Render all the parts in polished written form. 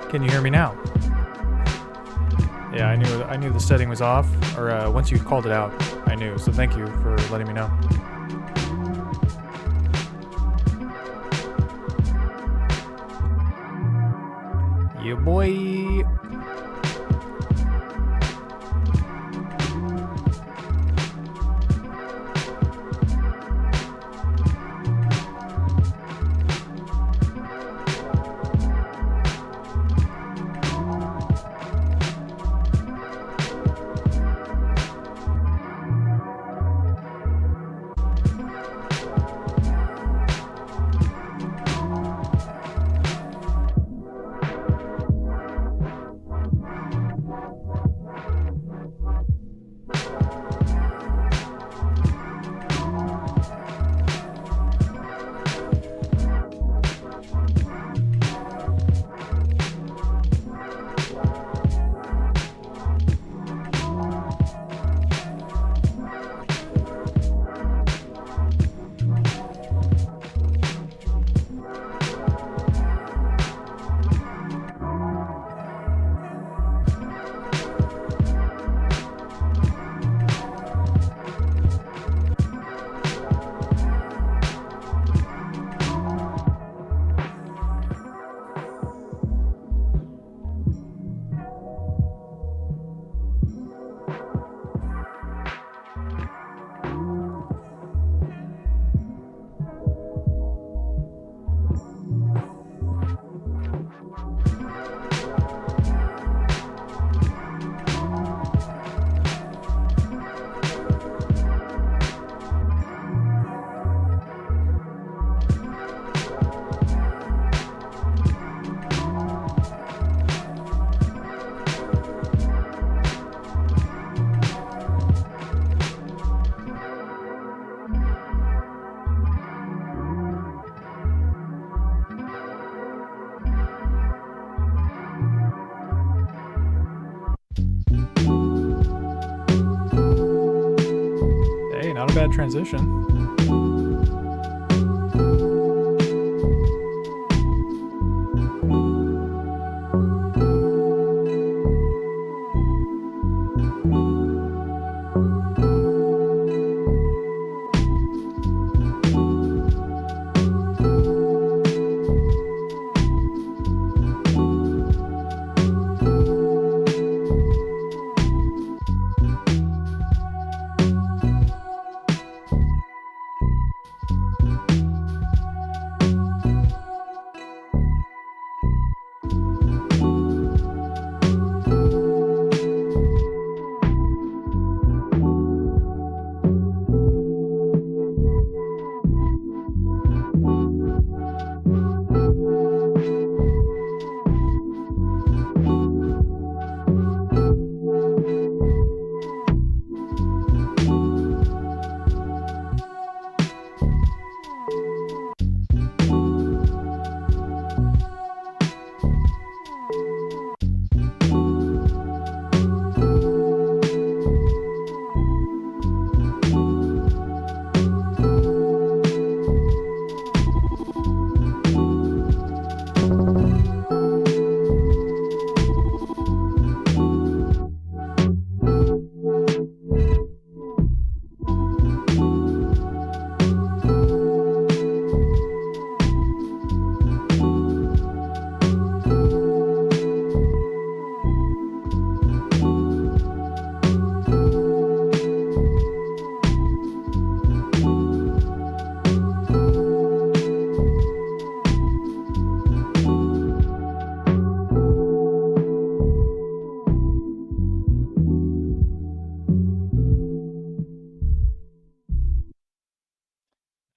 Can you hear me now? Yeah, I knew the setting was off, or once you called it out, I knew. So thank you for letting me know. Yeah, boy. Hey, not a bad transition.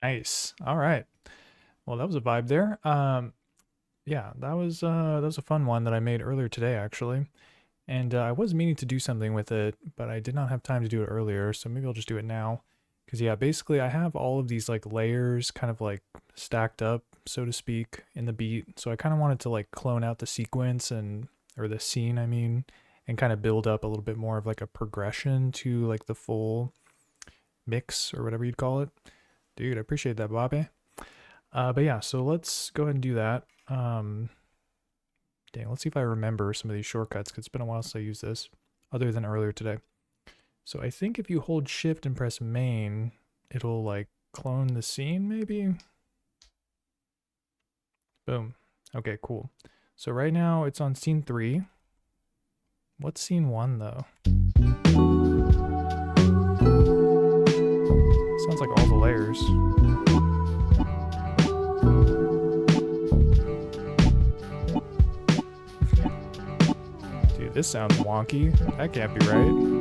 Nice. All right. Well, that was a vibe there. Yeah, that was a fun one that I made earlier today, actually. And I was meaning to do something with it, but I did not have time to do it earlier, so maybe I'll just do it now. Because yeah, basically I have all of these like layers kind of like stacked up, so to speak, in the beat. So I kind of wanted to like clone out the sequence or the scene, I mean, and kind of build up a little bit more of like a progression to like the full mix or whatever you'd call it. Dude, I appreciate that, Bobby. But yeah, so let's go ahead and do that. Dang, let's see if I remember some of these shortcuts, because it's been a while since I used this, other than earlier today. So I think if you hold shift and press main, it'll like clone the scene maybe? Boom. Okay, cool. So right now it's on scene 3. What's scene 1 though? Sounds like all the layers. Dude, this sounds wonky. That can't be right.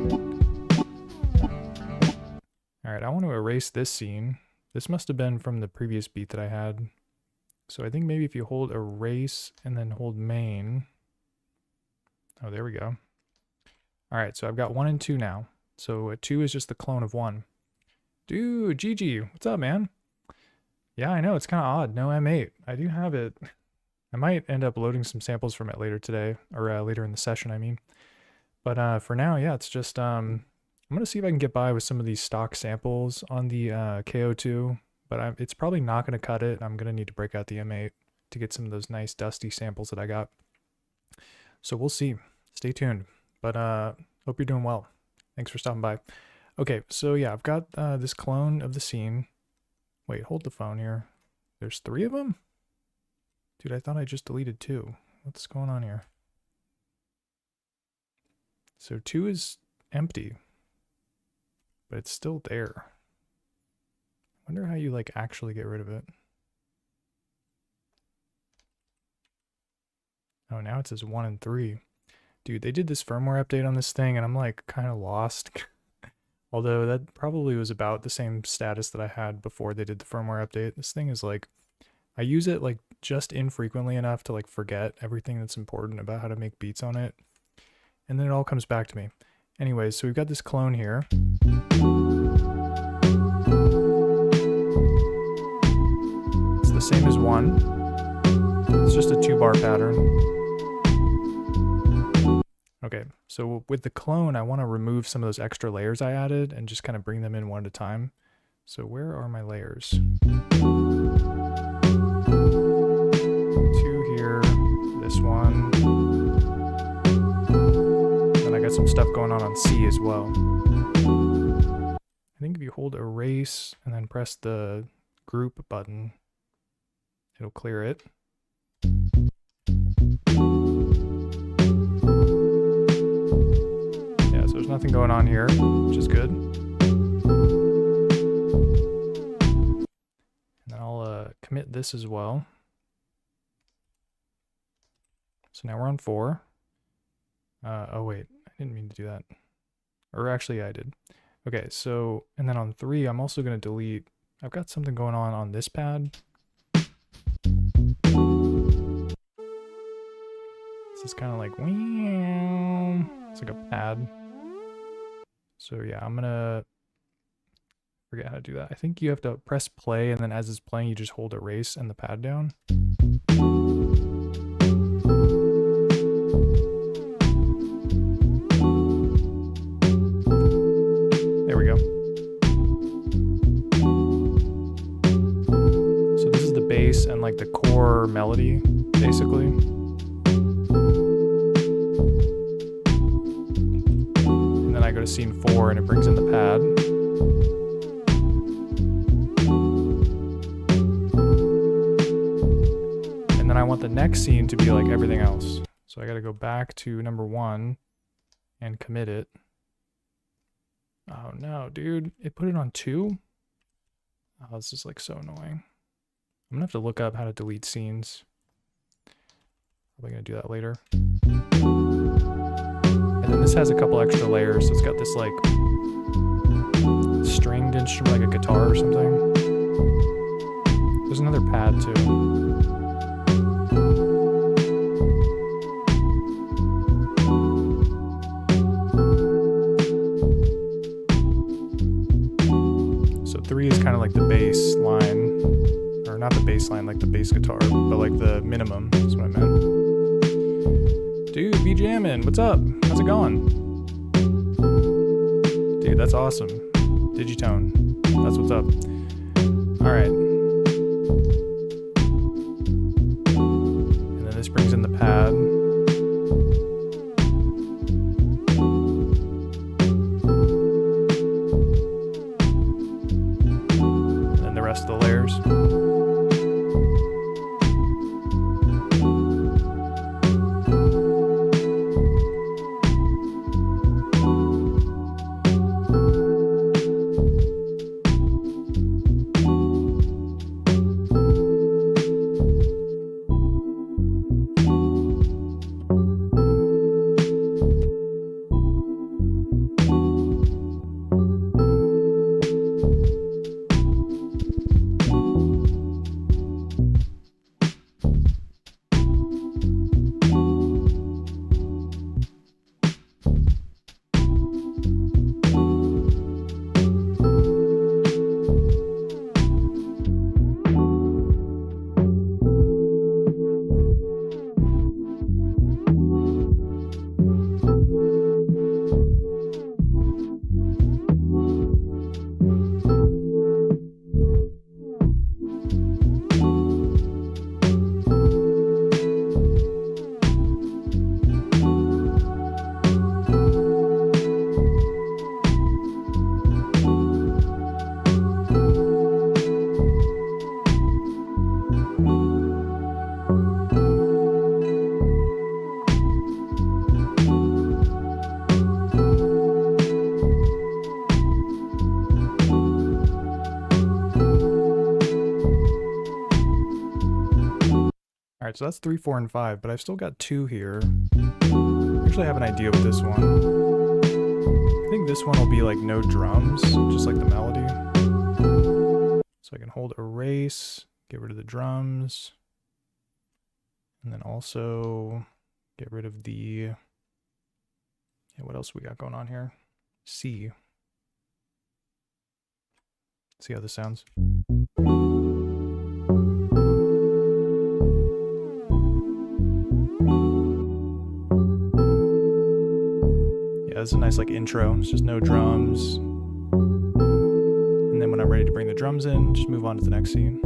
Alright, I want to erase this scene. This must have been from the previous beat that I had. So I think maybe if you hold erase and then hold main. Oh, there we go. Alright, so I've got 1 and 2 now. So 2 is just the clone of 1. Dude, GG, what's up, man? Yeah, I know, it's kind of odd. No M8. I do have it. I might end up loading some samples from it later today, or later in the session, I mean. But for now, yeah, it's just, I'm going to see if I can get by with some of these stock samples on the KO2, but it's probably not going to cut it. I'm going to need to break out the M8 to get some of those nice dusty samples that I got. So we'll see. Stay tuned. But hope you're doing well. Thanks for stopping by. Okay, so yeah, I've got this clone of the scene. Wait, hold the phone here. There's 3 of them? Dude, I thought I just deleted 2. What's going on here? So 2 is empty, but it's still there. I wonder how you like actually get rid of it. Oh, now it says 1 and 3. Dude, they did this firmware update on this thing and I'm like kind of lost. Although that probably was about the same status that I had before they did the firmware update. This thing is like, I use it like just infrequently enough to like forget everything that's important about how to make beats on it. And then it all comes back to me. Anyways, so we've got this clone here. It's the same as 1. It's just a 2-bar pattern. Okay, so with the clone, I want to remove some of those extra layers I added and just kind of bring them in one at a time. So where are my layers? 2 here, this one. Then I got some stuff going on C as well. I think if you hold erase and then press the group button, it'll clear it. There's nothing going on here, which is good. And then I'll commit this as well. So now we're on 4. Oh wait, I didn't mean to do that. Or actually I did. Okay, so, and then on 3, I'm also going to delete, I've got something going on this pad. This is kind of like, it's like a pad. So yeah, I'm gonna forget how to do that. I think you have to press play and then as it's playing, you just hold erase and the pad down. There we go. So this is the bass and like the core melody, basically. I go to scene 4 and it brings in the pad. And then I want the next scene to be like everything else. So I got to go back to number 1 and commit it. Oh no, dude, it put it on 2? Oh, this is like so annoying. I'm gonna have to look up how to delete scenes. Probably gonna do that later. And then this has a couple extra layers, so it's got this like stringed instrument, like a guitar or something. There's another pad too. bass line, like the bass guitar, but like the minimum is what I meant. Dude, be jamming. What's up? How's it going? Dude, that's awesome. Digitone. That's what's up. Alright. And then this brings in the pad. And then the rest of the layers. Alright, so that's 3, 4, and 5, but I've still got 2 here. I actually have an idea with this one. I think this one will be like no drums, just like the melody. So I can hold erase, get rid of the drums, and then also get rid of the, what else we got going on here? C. See how this sounds. It's a nice like intro. It's just no drums. And then when I'm ready to bring the drums in, just move on to the next scene.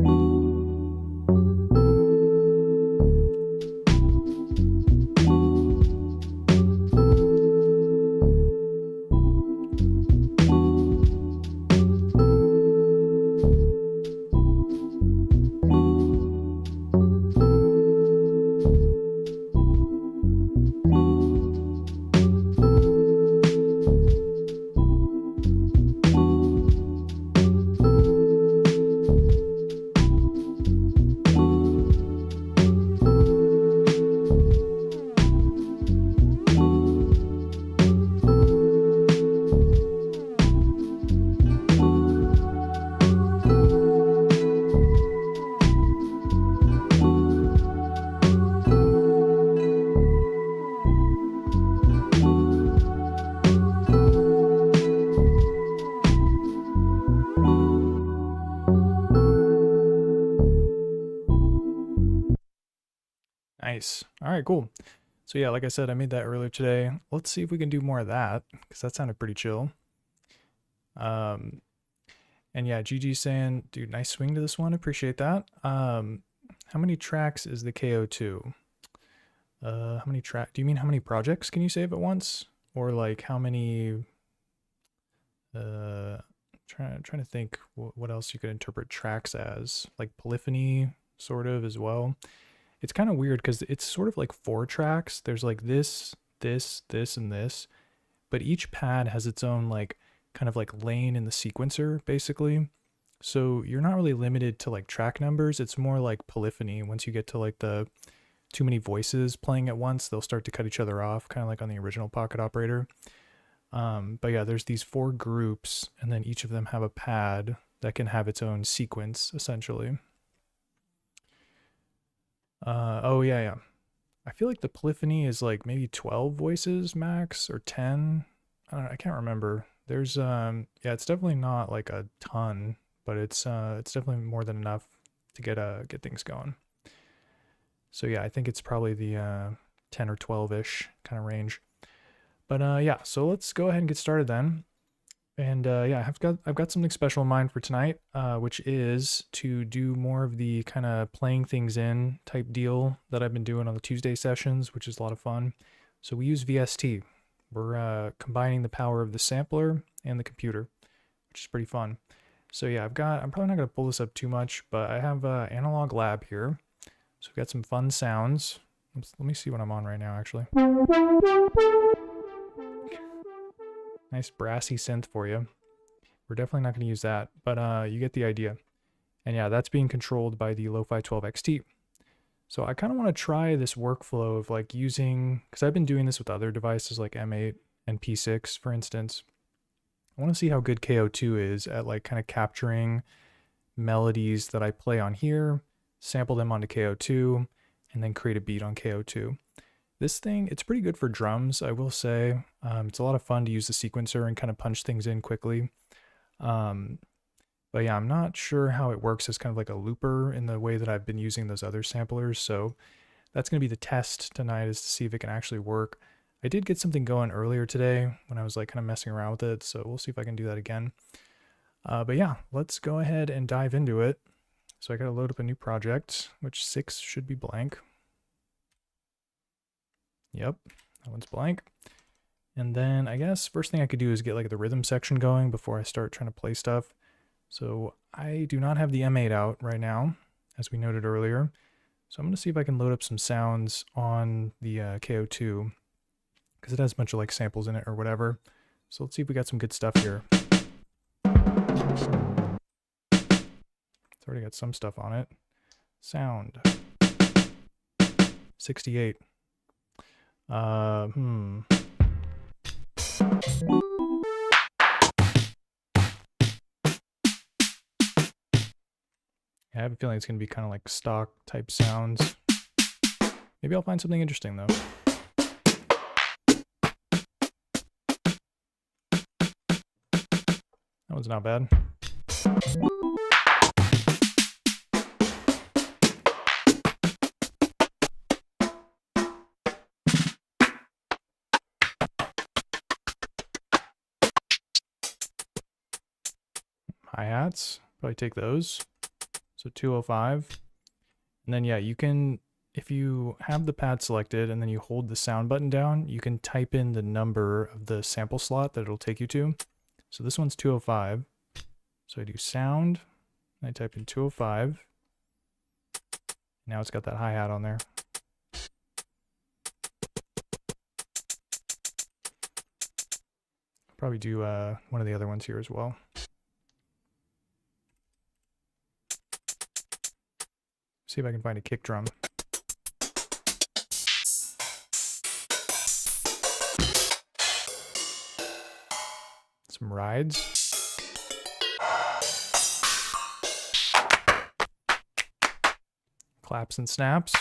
Nice. All right, cool. So yeah, like I said, I made that earlier today. Let's see if we can do more of that, because that sounded pretty chill. And yeah, GG's saying, dude, nice swing to this one. Appreciate that. How many tracks is the KO2? How many do you mean how many projects can you save at once? Or like how many, trying to think what else you could interpret tracks as, like polyphony sort of as well. It's kind of weird because it's sort of like 4 tracks. There's like this, this, this, and this, but each pad has its own like kind of like lane in the sequencer basically. So you're not really limited to like track numbers. It's more like polyphony. Once you get to like the too many voices playing at once, they'll start to cut each other off, kind of like on the original Pocket Operator. But yeah, there's these 4 groups, and then each of them have a pad that can have its own sequence essentially. Oh yeah. I feel like the polyphony is like maybe 12 voices max or 10. I don't know, I can't remember. There's yeah, it's definitely not like a ton, but it's definitely more than enough to get things going. So yeah, I think it's probably the 10 or 12-ish kind of range. But yeah, so let's go ahead and get started then. And yeah, I've got something special in mind for tonight, which is to do more of the kind of playing things in type deal that I've been doing on the Tuesday sessions, which is a lot of fun. So we use VST. We're combining the power of the sampler and the computer, which is pretty fun. So yeah, I'm probably not going to pull this up too much, but I have Analog Lab here. So we've got some fun sounds. Let me see what I'm on right now, actually. Nice brassy synth for you. We're definitely not going to use that, but you get the idea. And yeah, that's being controlled by the Lo-Fi 12 XT. So I kind of want to try this workflow of like using, because I've been doing this with other devices like M8 and P6, for instance. I want to see how good KO2 is at like kind of capturing melodies that I play on here, sample them onto KO2, and then create a beat on KO2. This thing, it's pretty good for drums, I will say. It's a lot of fun to use the sequencer and kind of punch things in quickly. But yeah, I'm not sure how it works as kind of like a looper in the way that I've been using those other samplers. So that's going to be the test tonight, is to see if it can actually work. I did get something going earlier today when I was like kind of messing around with it. So we'll see if I can do that again. But yeah, let's go ahead and dive into it. So I got to load up a new project, which 6 should be blank. Yep, that one's blank. And then I guess first thing I could do is get like the rhythm section going before I start trying to play stuff. So I do not have the M8 out right now, as we noted earlier. So I'm going to see if I can load up some sounds on the KO2, because it has a bunch of like samples in it or whatever. So let's see if we got some good stuff here. It's already got some stuff on it. Sound. 68. I have a feeling it's going to be kind of like stock type sounds. Maybe I'll find something interesting though. That one's not bad. Hi-hats, probably take those. So 205. And then yeah, you can, if you have the pad selected and then you hold the sound button down, you can type in the number of the sample slot that it'll take you to. So this one's 205. So I do sound, and I type in 205. Now it's got that hi-hat on there. Probably do one of the other ones here as well. See if I can find a kick drum. Some rides. Claps and snaps.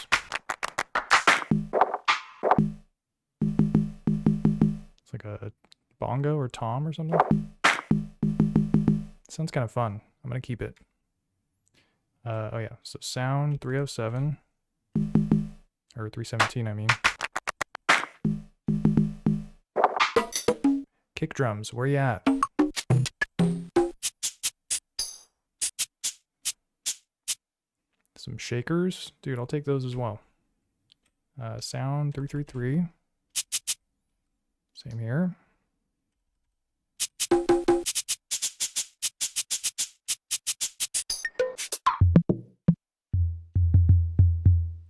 It's like a bongo or tom or something. Sounds kind of fun. I'm gonna keep it. Oh yeah, so sound 307, or 317 I mean. Kick drums, where you at? Some shakers, dude, I'll take those as well. Sound 333, same here.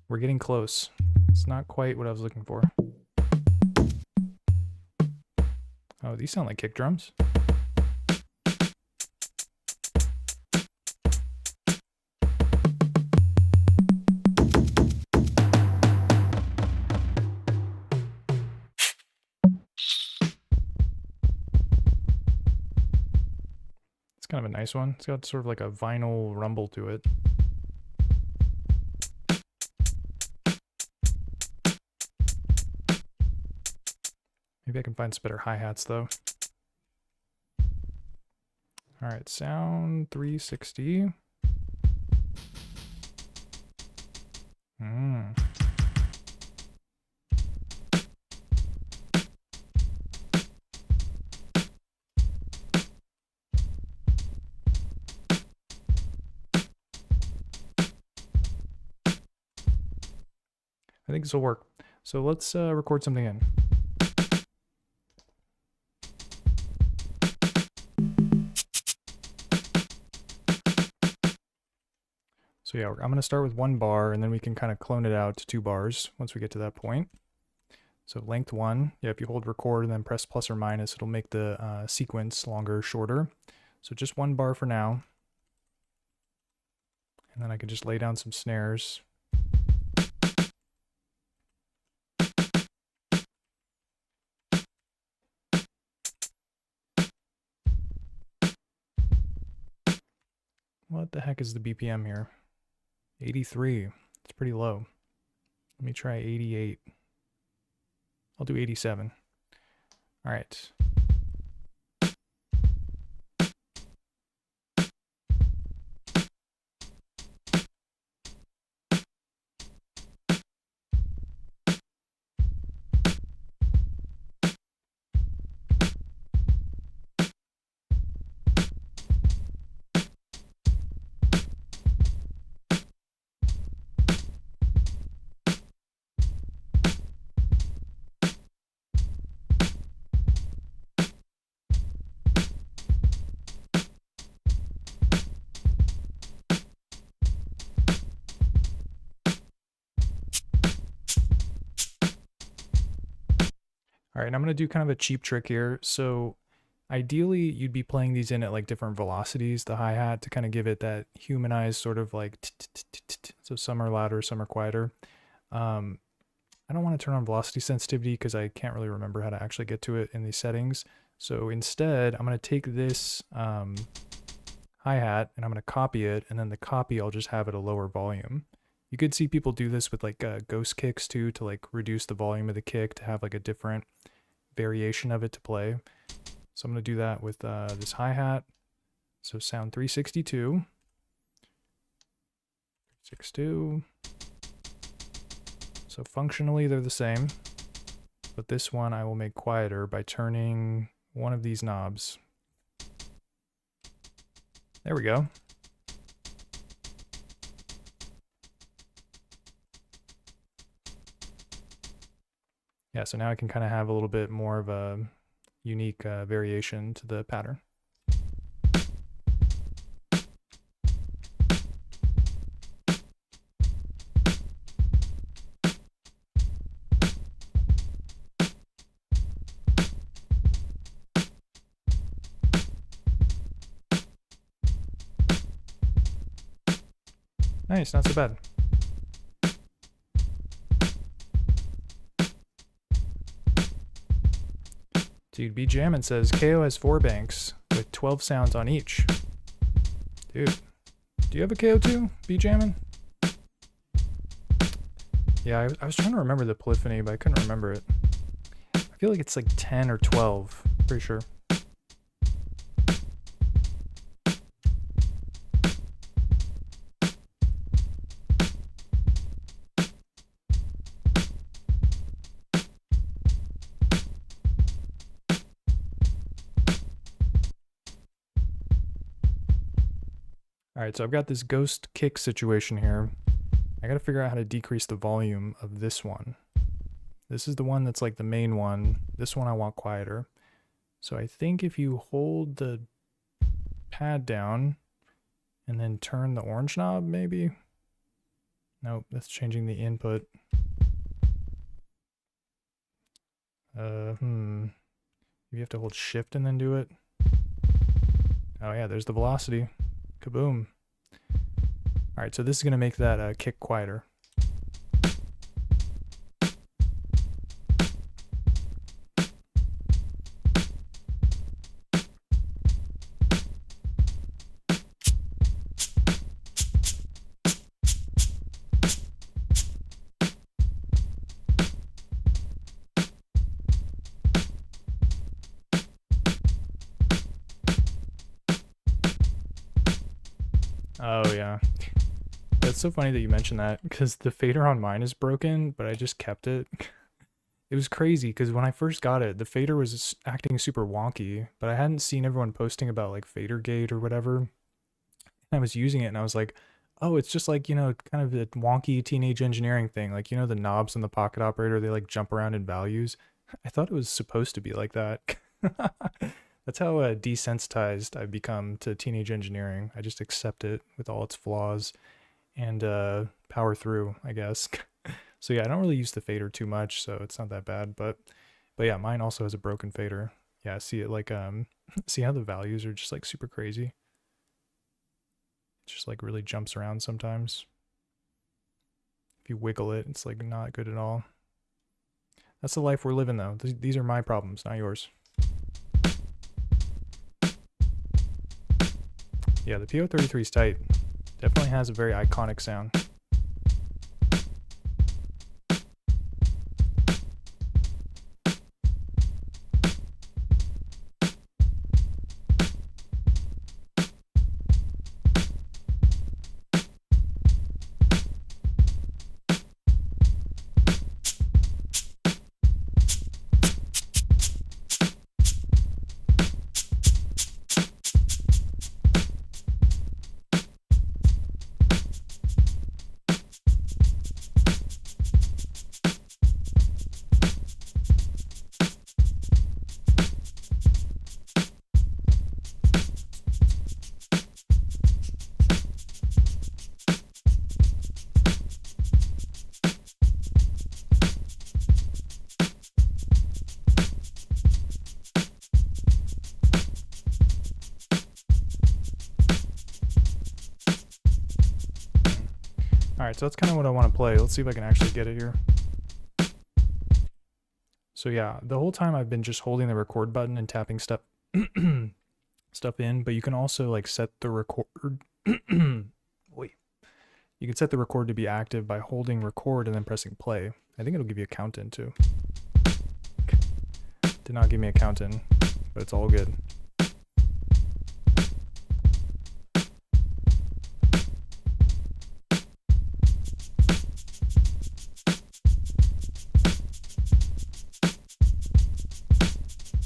We're getting close. It's not quite what I was looking for. Oh, these sound like kick drums. It's kind of a nice one. It's got sort of like a vinyl rumble to it. Maybe I can find some better hi-hats though. All right, sound 360. think this will work. So let's record something in. So yeah, I'm going to start with 1 bar, and then we can kind of clone it out to 2 bars once we get to that point. So length 1, yeah, if you hold record and then press plus or minus, it'll make the sequence longer or shorter. So just 1 bar for now. And then I can just lay down some snares. What the heck is the BPM here? 83. It's pretty low. Let me try 88. I'll do 87. All right. All right, and I'm going to do kind of a cheap trick here. So ideally, you'd be playing these in at like different velocities, the hi-hat, to kind of give it that humanized sort of like, so some are louder, some are quieter. I don't want to turn on velocity sensitivity because I can't really remember how to actually get to it in these settings. So instead, I'm going to take this hi-hat and I'm going to copy it, and then the copy I'll just have at a lower volume. You could see people do this with like ghost kicks too, to like reduce the volume of the kick to have like a different variation of it to play. So I'm going to do that with this hi-hat. So sound 362. 362. So functionally they're the same, but this one I will make quieter by turning one of these knobs. There we go. Yeah, so now I can kind of have a little bit more of a unique variation to the pattern. Nice, not so bad. Dude, B Jammin says KO has 4 banks with 12 sounds on each. Dude, do you have a KO too, B Jammin? Yeah, I was trying to remember the polyphony, but I couldn't remember it. I feel like it's like 10 or 12, pretty sure. All right, so I've got this ghost kick situation here. I gotta figure out how to decrease the volume of this one. This is the one that's like the main one. This one I want quieter. So I think if you hold the pad down and then turn the orange knob, maybe? Nope, that's changing the input. You have to hold shift and then do it. Oh yeah, there's the velocity. Kaboom. All right, so this is gonna make that kick quieter. Oh yeah. That's so funny that you mentioned that, because the fader on mine is broken, but I just kept it. It was crazy because when I first got it, the fader was acting super wonky, but I hadn't seen everyone posting about like fader gate or whatever. I was using it and I was like, Oh, it's just like, you know, kind of a wonky teenage engineering thing. Like, you know, the knobs in the pocket operator, they like jump around in values. I thought it was supposed to be like that. That's how desensitized I've become to teenage engineering. I just accept it with all its flaws and power through, I guess. So yeah, I don't really use the fader too much, so it's not that bad. But yeah, mine also has a broken fader. Yeah, see it like see how the values are just like super crazy. It just like really jumps around sometimes. If you wiggle it, it's like not good at all. That's the life we're living though. These are my problems, not yours. Yeah, the EP133 is tight. Definitely has a very iconic sound. Alright, so that's kind of what I want to play. Let's see if I can actually get it here. So yeah, the whole time I've been just holding the record button and tapping stuff in, but you can also like set the record wait. You can set the record to be active by holding record and then pressing play. I think it'll give you a count in too. Did not give me a count in, but it's all good.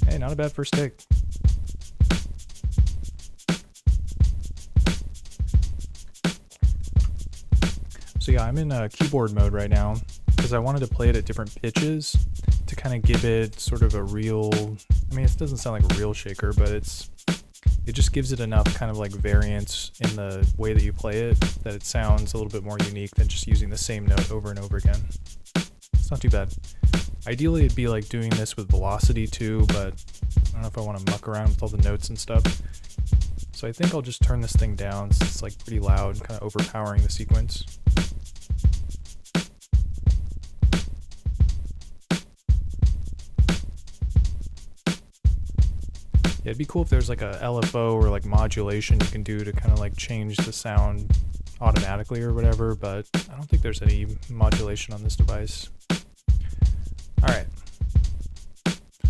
Hey, not a bad first take. So yeah, I'm in keyboard mode right now because I wanted to play it at different pitches to kind of give it sort of a real, I mean, it doesn't sound like a real shaker, but it just gives it enough kind of like variance in the way that you play it that it sounds a little bit more unique than just using the same note over and over again. It's not too bad. Ideally, it'd be like doing this with velocity too, but I don't know if I want to muck around with all the notes and stuff. So I think I'll just turn this thing down since it's like pretty loud, kind of overpowering the sequence. Yeah, it'd be cool if there's like a LFO or like modulation you can do to kind of like change the sound automatically or whatever, but I don't think there's any modulation on this device. Alright,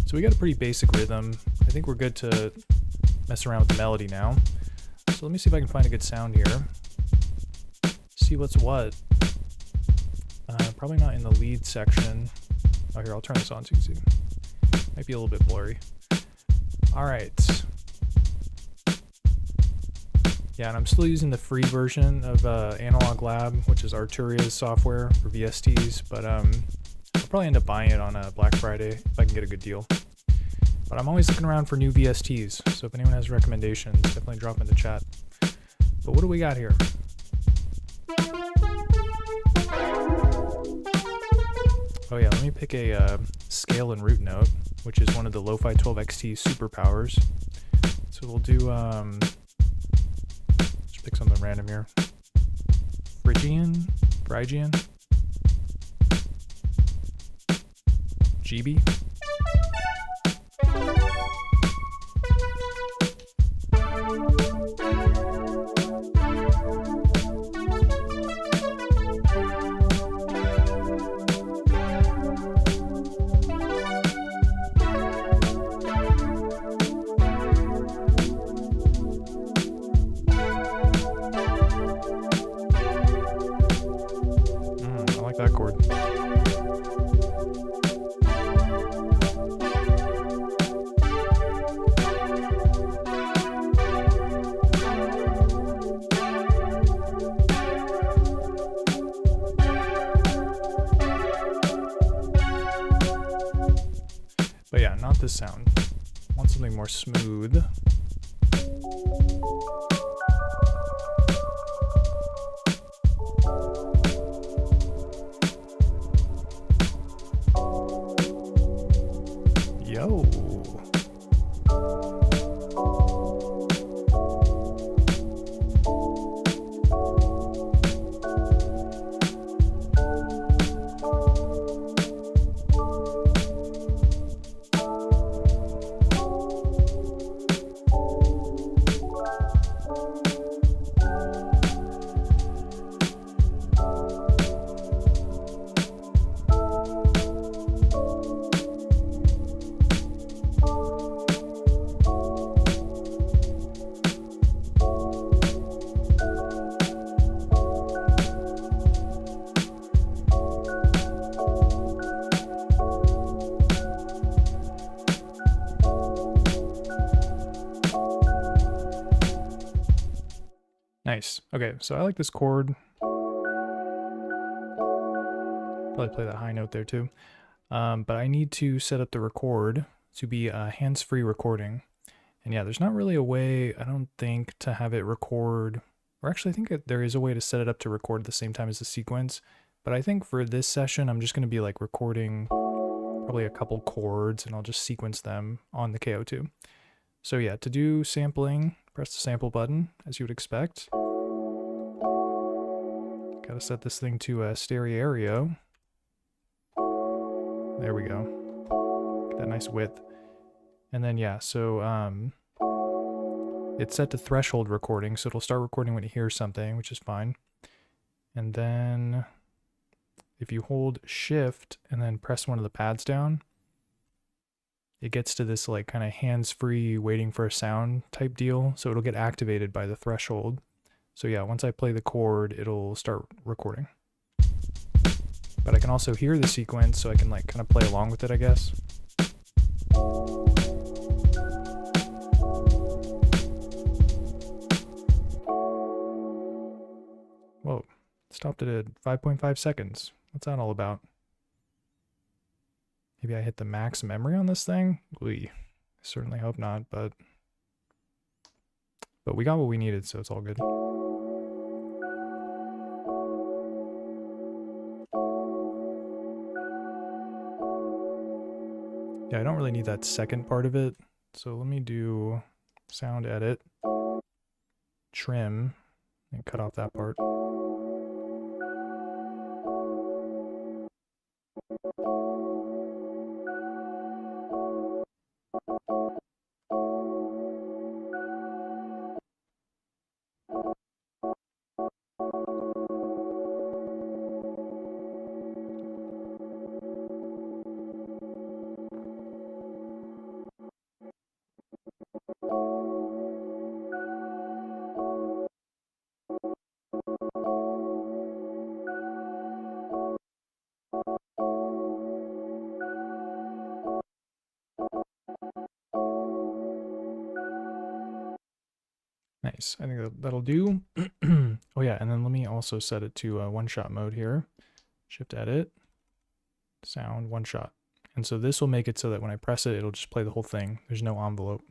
so we got a pretty basic rhythm. I think we're good to mess around with the melody now. So let me see if I can find a good sound here. See what's what. Probably not in the lead section. Oh, here, I'll turn this on so you can see. Might be a little bit blurry. Alright. Yeah, and I'm still using the free version of Analog Lab, which is Arturia's software for VSTs, but I'll probably end up buying it on Black Friday if I can get a good deal. But I'm always looking around for new VSTs, so if anyone has recommendations, definitely drop them in the chat. But what do we got here? Oh yeah, let me pick a scale and root note, which is one of the Lo-Fi 12XT superpowers. So we'll do, just pick something random here. Phrygian? GB? I like that chord. But yeah, not this sound. I want something more smooth. Yo. Nice. Okay, so I like this chord. Probably play that high note there too. But I need to set up the record to be a hands-free recording. And yeah, there's not really a way, I don't think, to have it record, or actually I think there is a way to set it up to record at the same time as the sequence. But I think for this session, I'm just going to be like recording probably a couple chords and I'll just sequence them on the KO2. So yeah, to do sampling, press the sample button as you would expect. Gotta set this thing to a stereo. There we go. Get that nice width. And then yeah, so it's set to threshold recording, so it'll start recording when it hears something, which is fine. And then if you hold shift and then press one of the pads down, it gets to this like kind of hands-free waiting for a sound type deal. So it'll get activated by the threshold. So yeah, once I play the chord, it'll start recording. But I can also hear the sequence, so I can like kind of play along with it, I guess. Whoa, stopped it at 5.5 seconds. What's that all about? Maybe I hit the max memory on this thing? I certainly hope not, but we got what we needed, so it's all good. Yeah, I don't really need that second part of it, so let me do sound edit, trim, and cut off that part. Nice. I think that'll do. Oh yeah, and then let me also set it to one-shot mode here. Shift edit, sound, one shot. And so this will make it so that when I press it, it'll just play the whole thing. There's no envelope.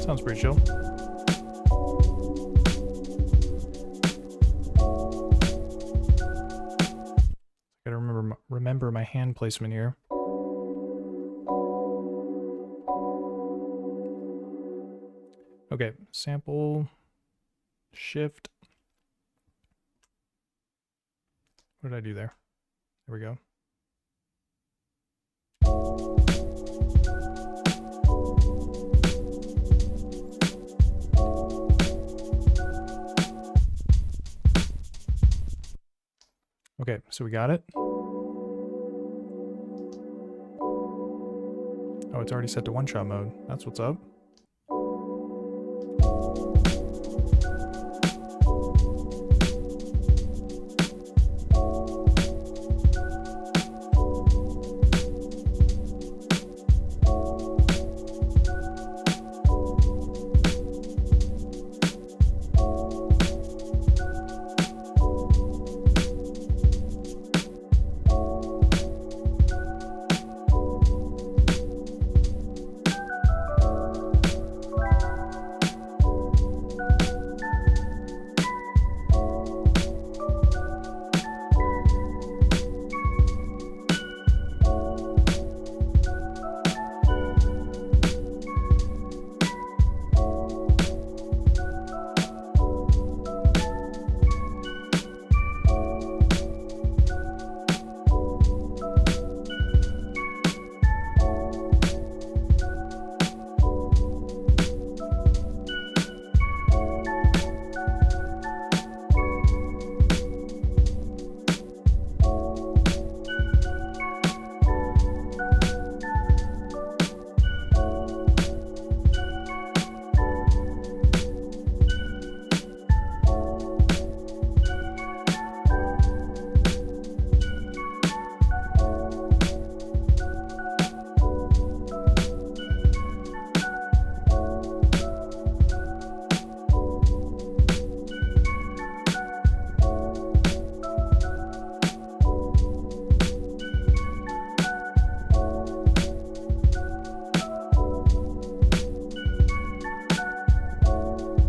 Sounds pretty chill. Gotta remember my hand placement here. Okay, sample, shift. What did I do there? There we go. Okay, so we got it. Oh, it's already set to one-shot mode. That's what's up.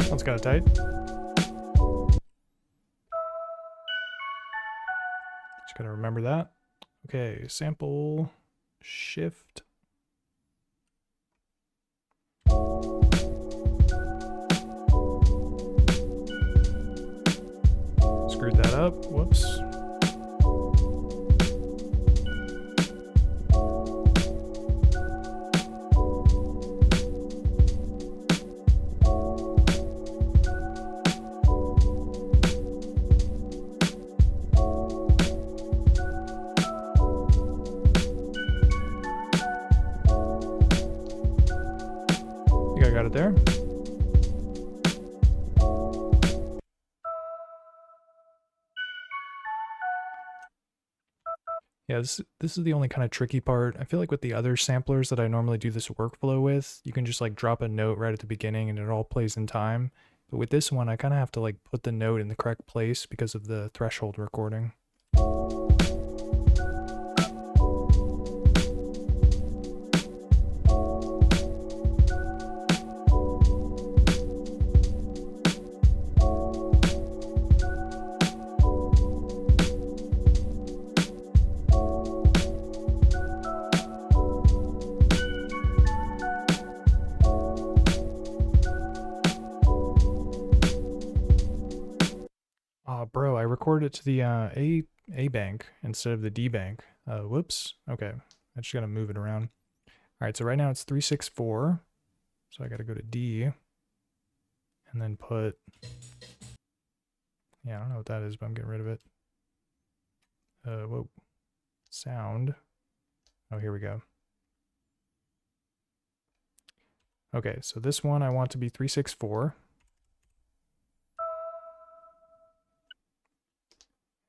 That's kind of tight. Just gotta remember that. Okay, sample, shift. Screwed that up. Whoops. I got it there. Yeah, this is the only kind of tricky part. I feel like with the other samplers that I normally do this workflow with, you can just like drop a note right at the beginning and it all plays in time. But with this one, I kind of have to like put the note in the correct place because of the threshold recording. Bro, I recorded it to the A bank instead of the D bank. Whoops. Okay, I just gotta move it around. All right, so right now it's 364. So I gotta go to D and then put, yeah, I don't know what that is, but I'm getting rid of it. Whoa, sound. Oh, here we go. Okay, so this one I want to be 364.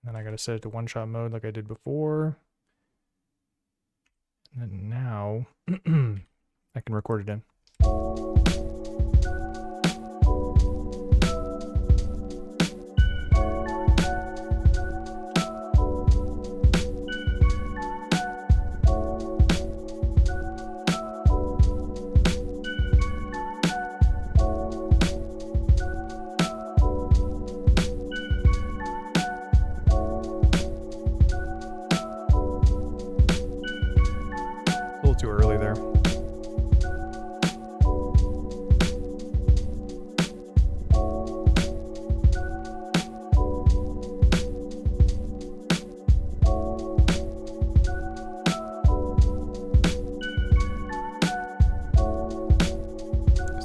Then I gotta set it to one-shot mode like I did before. And then now I can record it in.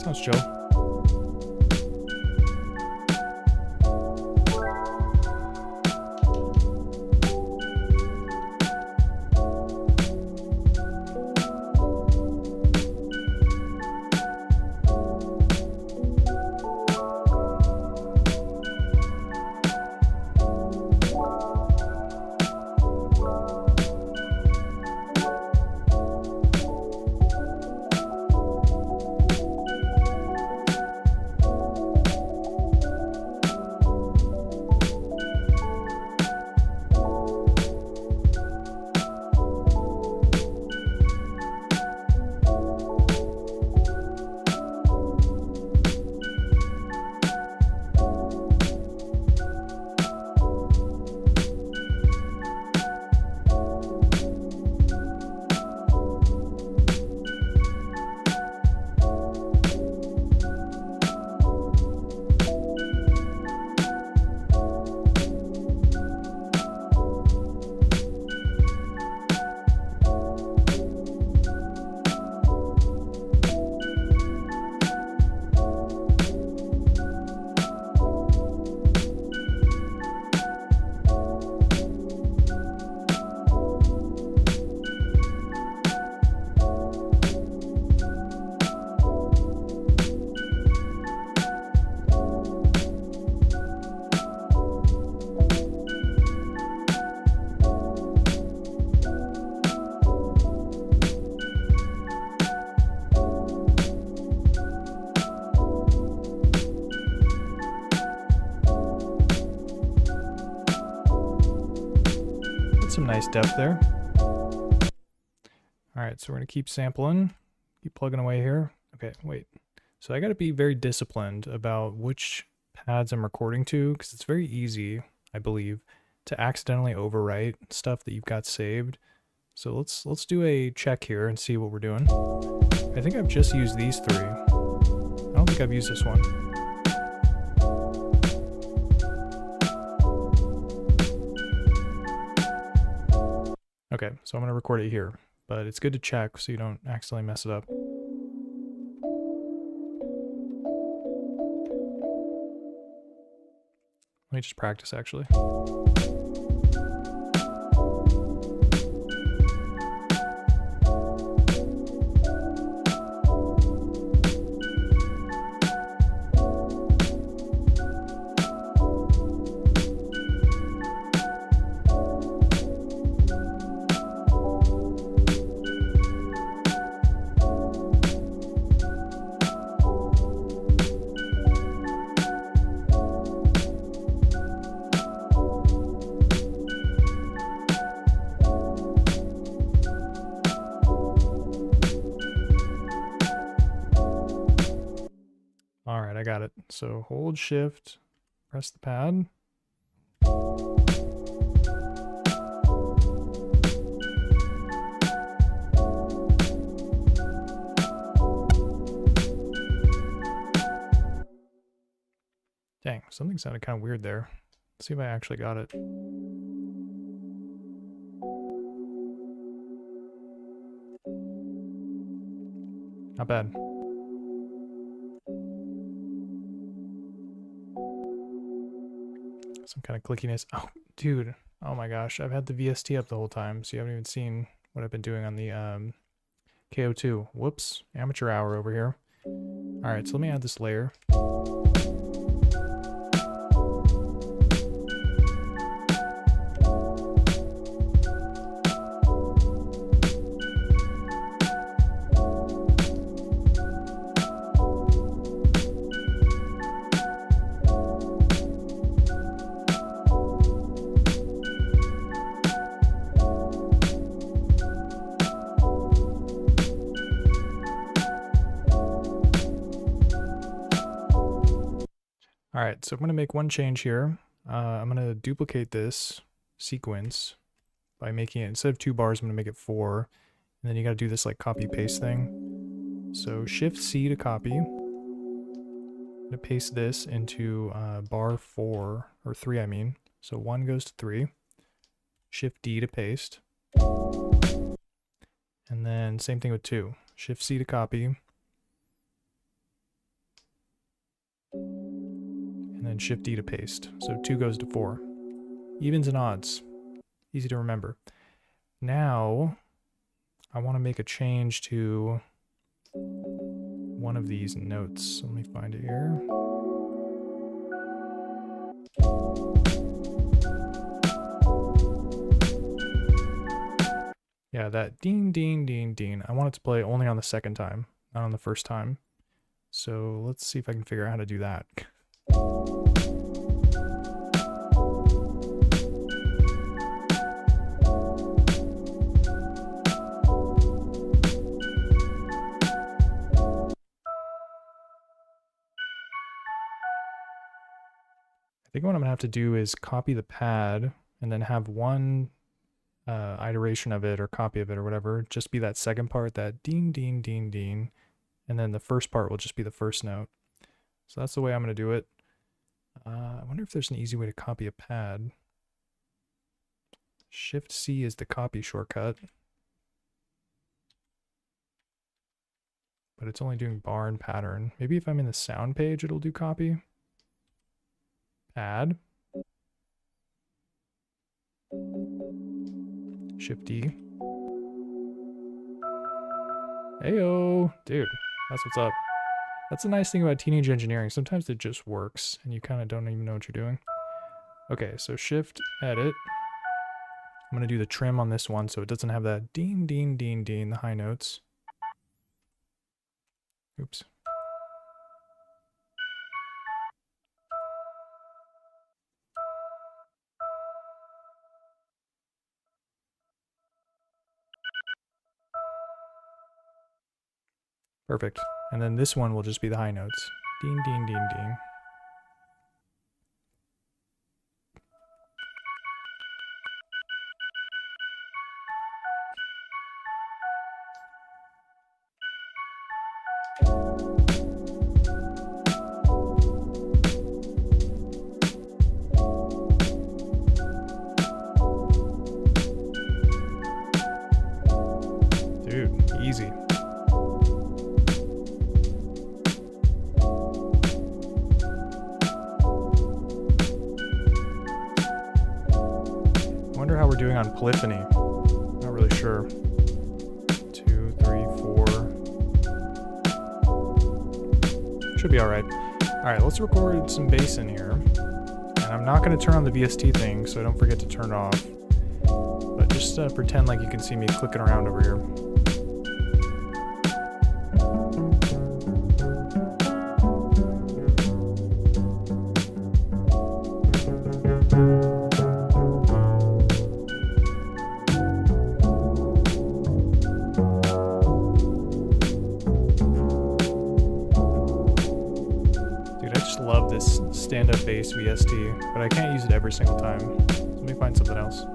Sounds chill. Some nice depth there. All right, so we're gonna keep sampling, keep plugging away here. Okay, wait. So I gotta be very disciplined about which pads I'm recording to, because it's very easy, I believe, to accidentally overwrite stuff that you've got saved. So let's do a check here and see what we're doing. I think I've just used these three. I don't think I've used this one. Okay, so I'm going to record it here, but it's good to check so you don't accidentally mess it up. Let me just practice, actually. All right, I got it. So hold shift, press the pad. Dang, something sounded kind of weird there. Let's see if I actually got it. Not bad. Some kind of clickiness. Oh, dude. Oh my gosh. I've had the VST up the whole time, so you haven't even seen what I've been doing on the KO2. Whoops. Amateur hour over here. Alright, so let me add this layer. All right, so I'm going to make one change here. I'm going to duplicate this sequence by making it, instead of 2 bars, I'm going to make it 4. And then you got to do this like copy paste thing. So Shift C to copy. I'm going to paste this into bar 4, or 3 I mean. So 1 goes to 3. Shift D to paste. And then same thing with 2. Shift C to copy. then Shift D to paste. So 2 goes to 4. Evens and odds. Easy to remember. Now, I want to make a change to one of these notes. Let me find it here. Yeah, that ding, ding, ding, ding. I want it to play only on the second time, not on the first time. So let's see if I can figure out how to do that. I think what I'm gonna have to do is copy the pad and then have one iteration of it or copy of it or whatever just be that second part, that ding, ding, ding, ding, and then the first part will just be the first note. So that's the way I'm gonna do it. I wonder if there's an easy way to copy a pad. Shift C is the copy shortcut, but it's only doing bar and pattern. Maybe if I'm in the sound page, it'll do copy. Pad. Shift D. Heyo, dude, that's what's up. That's the nice thing about teenage engineering. Sometimes it just works and you kind of don't even know what you're doing. Okay, so Shift Edit. I'm gonna do the trim on this one so it doesn't have that ding, ding, ding, ding, the high notes. Oops. Perfect. And then this one will just be the high notes. Ding, ding, ding, ding. Dude, easy. How we're doing on polyphony. Not really sure. 2, 3, 4. Should be alright. Alright, let's record some bass in here. And I'm not going to turn on the VST thing, so don't forget to turn it off. But just pretend like you can see me clicking around over here. Love this stand-up bass VST, but I can't use it every single time. So let me find something else.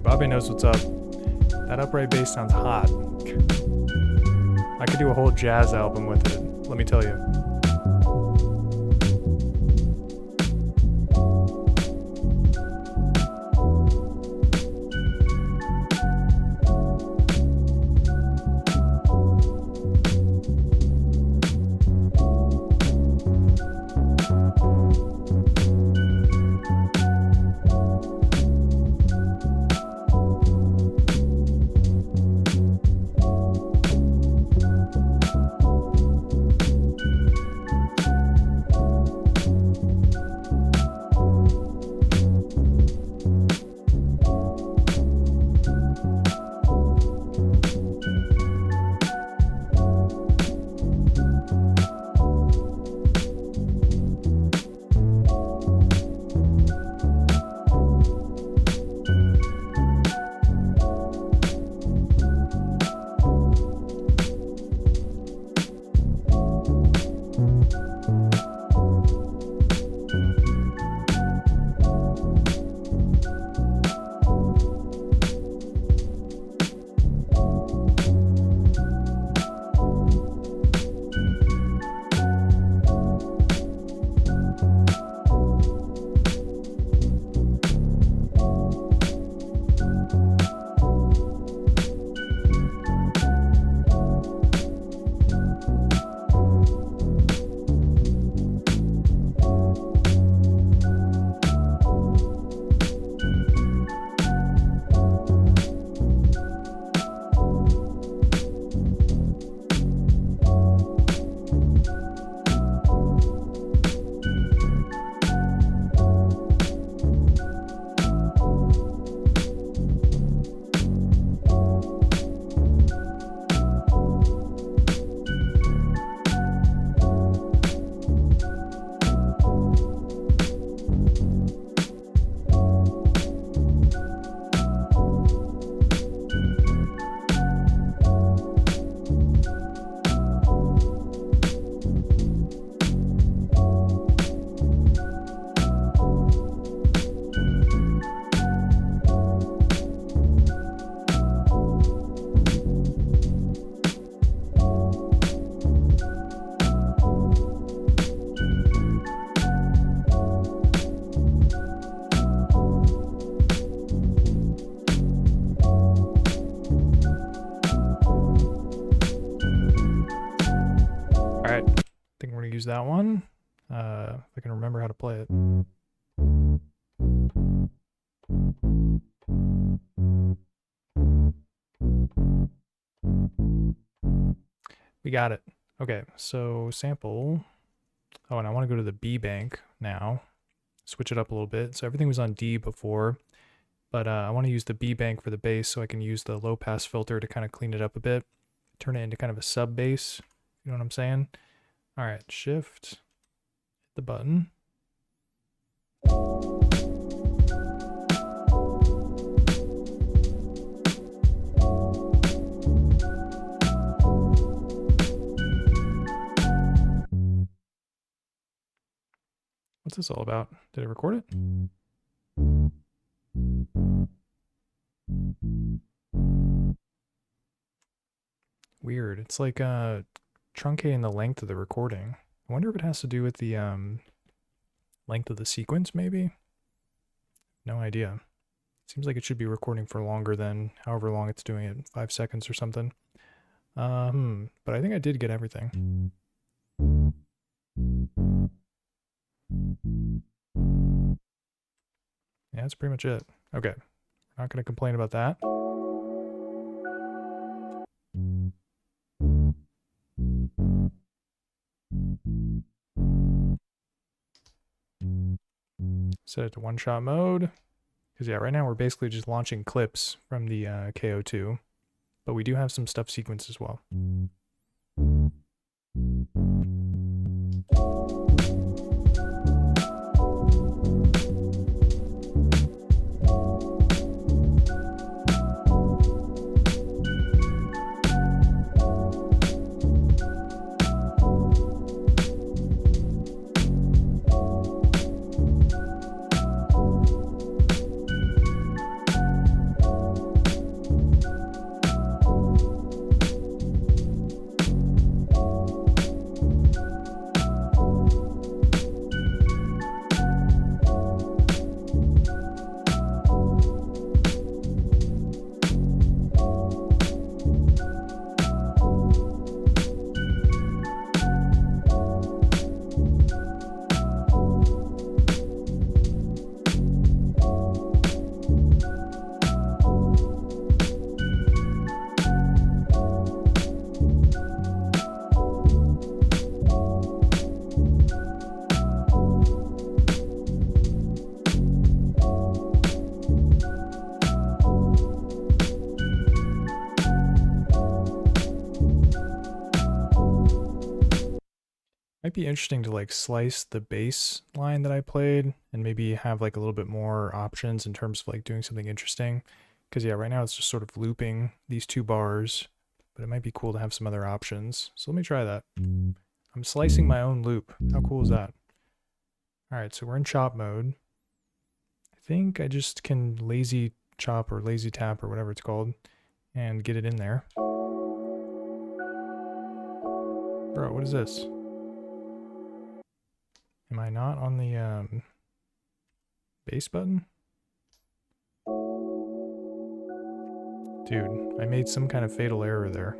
Bobby knows what's up. That upright bass sounds hot. I could do a whole jazz album with it, let me tell you. think we're gonna use that one. If I can remember how to play it. We got it. Okay, so sample. Oh, and I want to go to the B bank now. Switch it up a little bit. So everything was on D before, but I want to use the B bank for the bass so I can use the low pass filter to kind of clean it up a bit. Turn it into kind of a sub bass. You know what I'm saying? All right, shift, hit the button. What's this all about? Did I record it? Weird. It's like truncating the length of the recording. I wonder if it has to do with the length of the sequence, maybe? No idea. Seems like it should be recording for longer than however long it's doing it, 5 seconds or something. But I think I did get everything. Yeah, that's pretty much it. Okay, not going to complain about that. Set it to one-shot mode. Because yeah, right now we're basically just launching clips from the KO2. But we do have some stuff sequenced as well. Might be interesting to like slice the bass line that I played and maybe have like a little bit more options in terms of like doing something interesting. Because yeah, right now it's just sort of looping these 2 bars, but it might be cool to have some other options. So let me try that. I'm slicing my own loop. How cool is that? All right, so we're in chop mode. I think I just can lazy chop or lazy tap or whatever it's called and get it in there. Bro, what is this? Am I not on the bass button? Dude, I made some kind of fatal error there.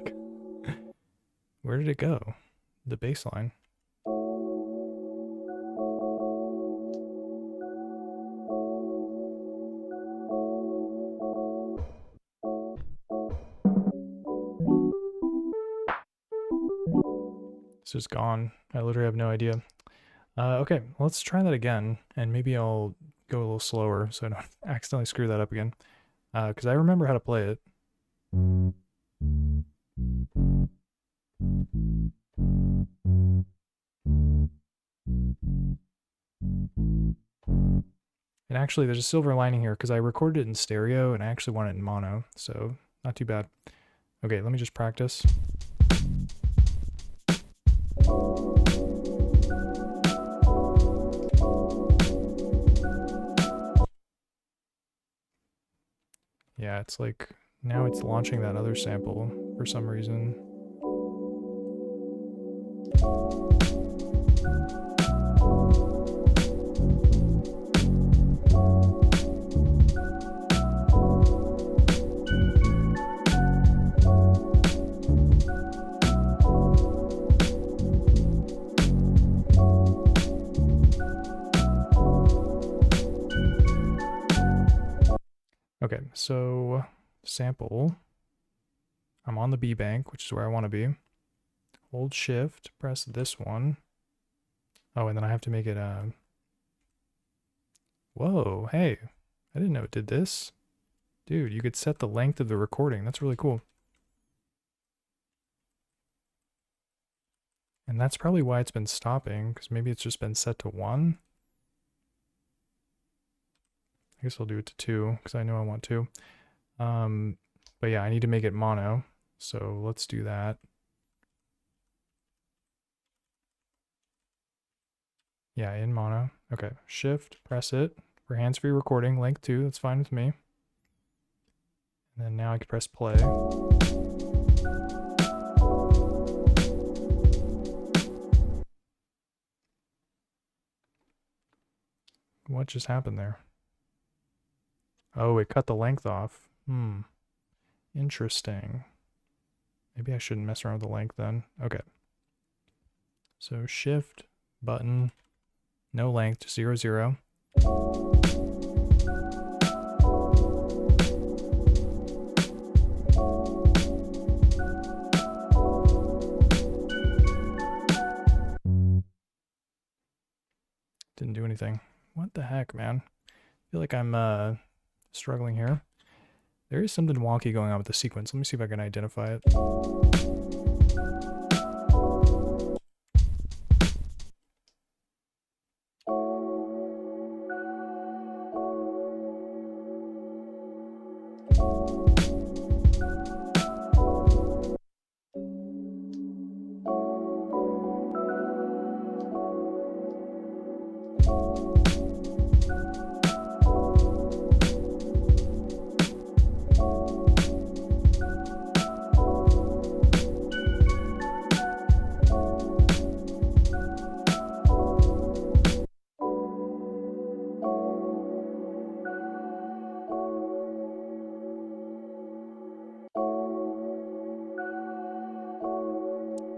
Where did it go? The bass line. It's just gone. I literally have no idea. Okay, let's try that again, and maybe I'll go a little slower so I don't accidentally screw that up again. Because I remember how to play it. And actually, there's a silver lining here, because I recorded it in stereo, and I actually want it in mono, so not too bad. Okay, let me just practice. Yeah, it's like, now it's launching that other sample for some reason. so sample. I'm on the B bank, which is where I want to be. Hold shift, press this one. Oh, and then I have to make it whoa, hey, I didn't know it did this. Dude, you could set the length of the recording. That's really cool. And that's probably why it's been stopping, because maybe it's just been set to 1. I guess I'll do it to 2, because I know I want to. But yeah, I need to make it mono, so let's do that. Yeah, in mono. Okay, shift, press it. For hands-free recording, length 2, that's fine with me. And then now I can press play. What just happened there? Oh, it cut the length off. Interesting. Maybe I shouldn't mess around with the length then. Okay. So shift, button, no length, 0, 0. Didn't do anything. What the heck, man? I feel like I'm struggling here. There is something wonky going on with the sequence. Let me see if I can identify it.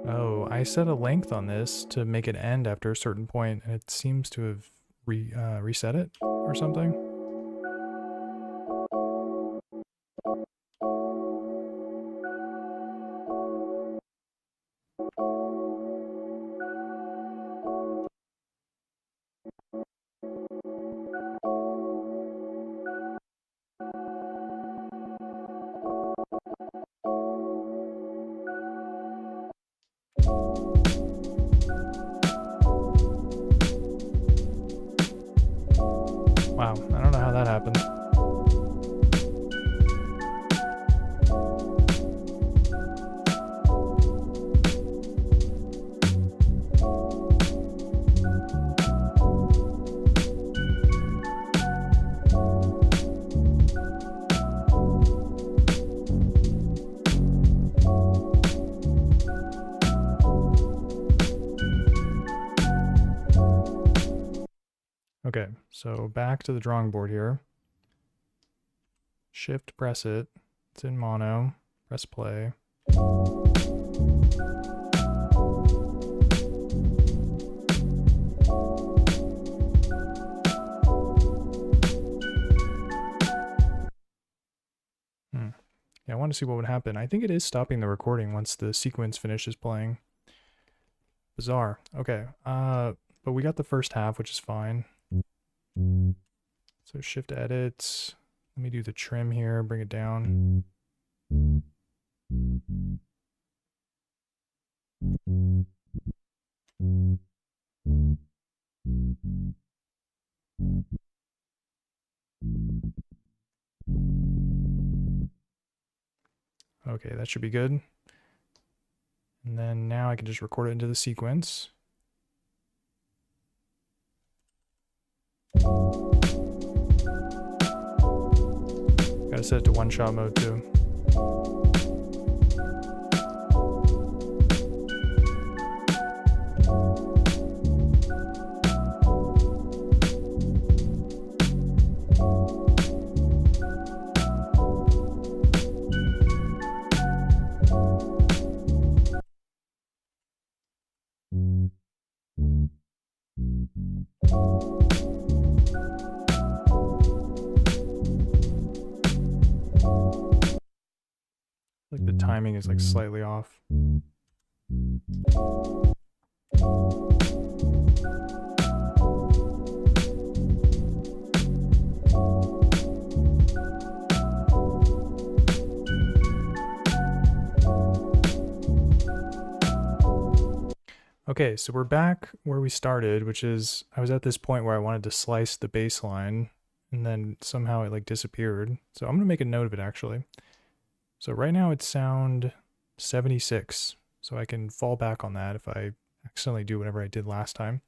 Oh, I set a length on this to make it end after a certain point, and it seems to have reset it or something. Wow, I don't know how that happened. Okay, so back to the drawing board here. Shift, press it. It's in mono. Press play. Yeah, I want to see what would happen. I think it is stopping the recording once the sequence finishes playing. Bizarre. Okay, but we got the first half, which is fine. So shift edit. Let me do the trim here, bring it down. Okay, that should be good. And then now I can just record it into the sequence. Gotta set it to one-shot mode too. Like the timing is like slightly off. Okay, so we're back where we started, which is I was at this point where I wanted to slice the bass line and then somehow it like disappeared. So I'm gonna make a note of it actually. So right now it's sound 76. So I can fall back on that if I accidentally do whatever I did last time.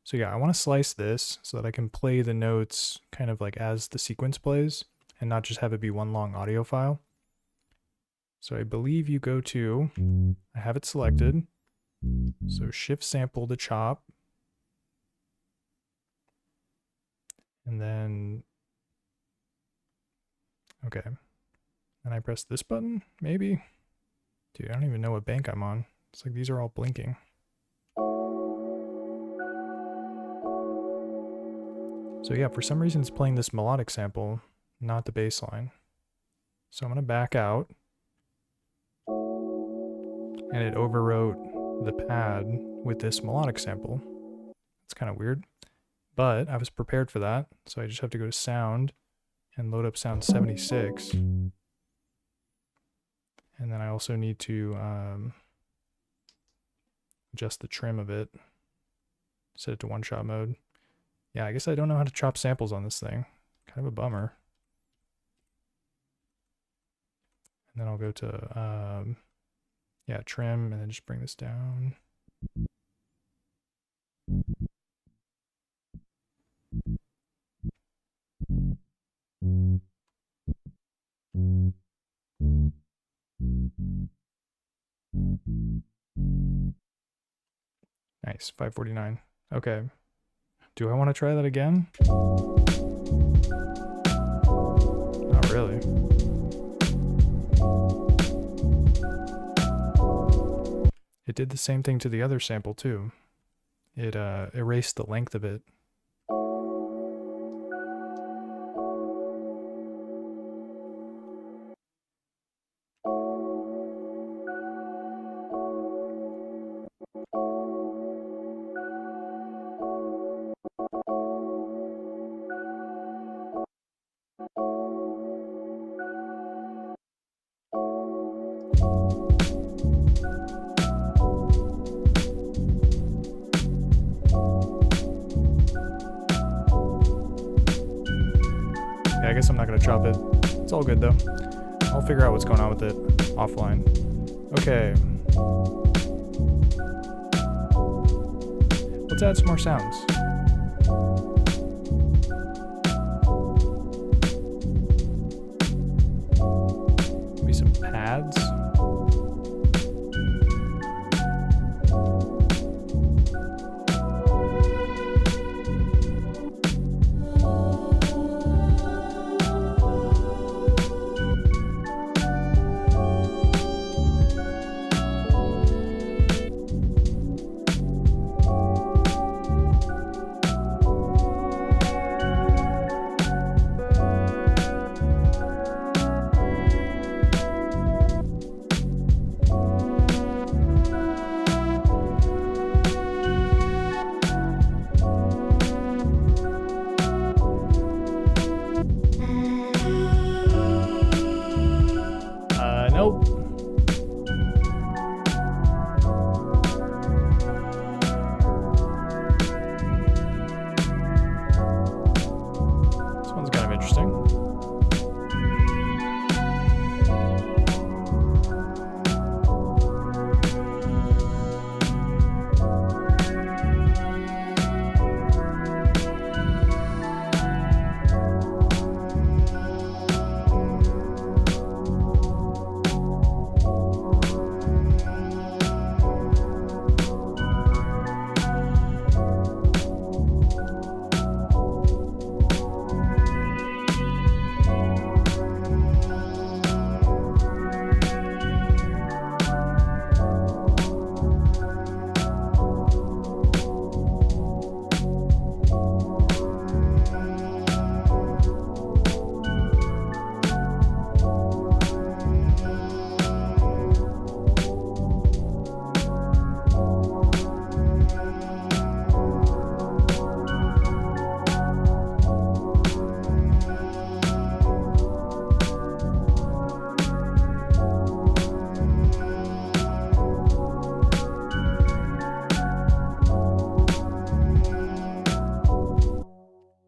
So yeah, I want to slice this so that I can play the notes kind of like as the sequence plays and not just have it be one long audio file. So I believe you go to, I have it selected. So shift sample to chop. And then, okay. And I press this button, maybe? Dude, I don't even know what bank I'm on. It's like these are all blinking. So yeah, for some reason it's playing this melodic sample, not the bass line. So I'm gonna back out. And it overwrote the pad with this melodic sample. It's kind of weird, but I was prepared for that. So I just have to go to sound and load up sound 76. And then I also need to adjust the trim of it. Set it to one shot mode. Yeah, I guess I don't know how to chop samples on this thing. Kind of a bummer. And then I'll go to, yeah, trim, and then just bring this down. Nice, 549. Okay. Do I want to try that again? Not really. It did the same thing to the other sample too. It erased the length of it. Yeah, I guess I'm not gonna chop it. It's all good though. I'll figure out what's going on with it offline. Okay. Let's add some more sounds. Maybe some pads.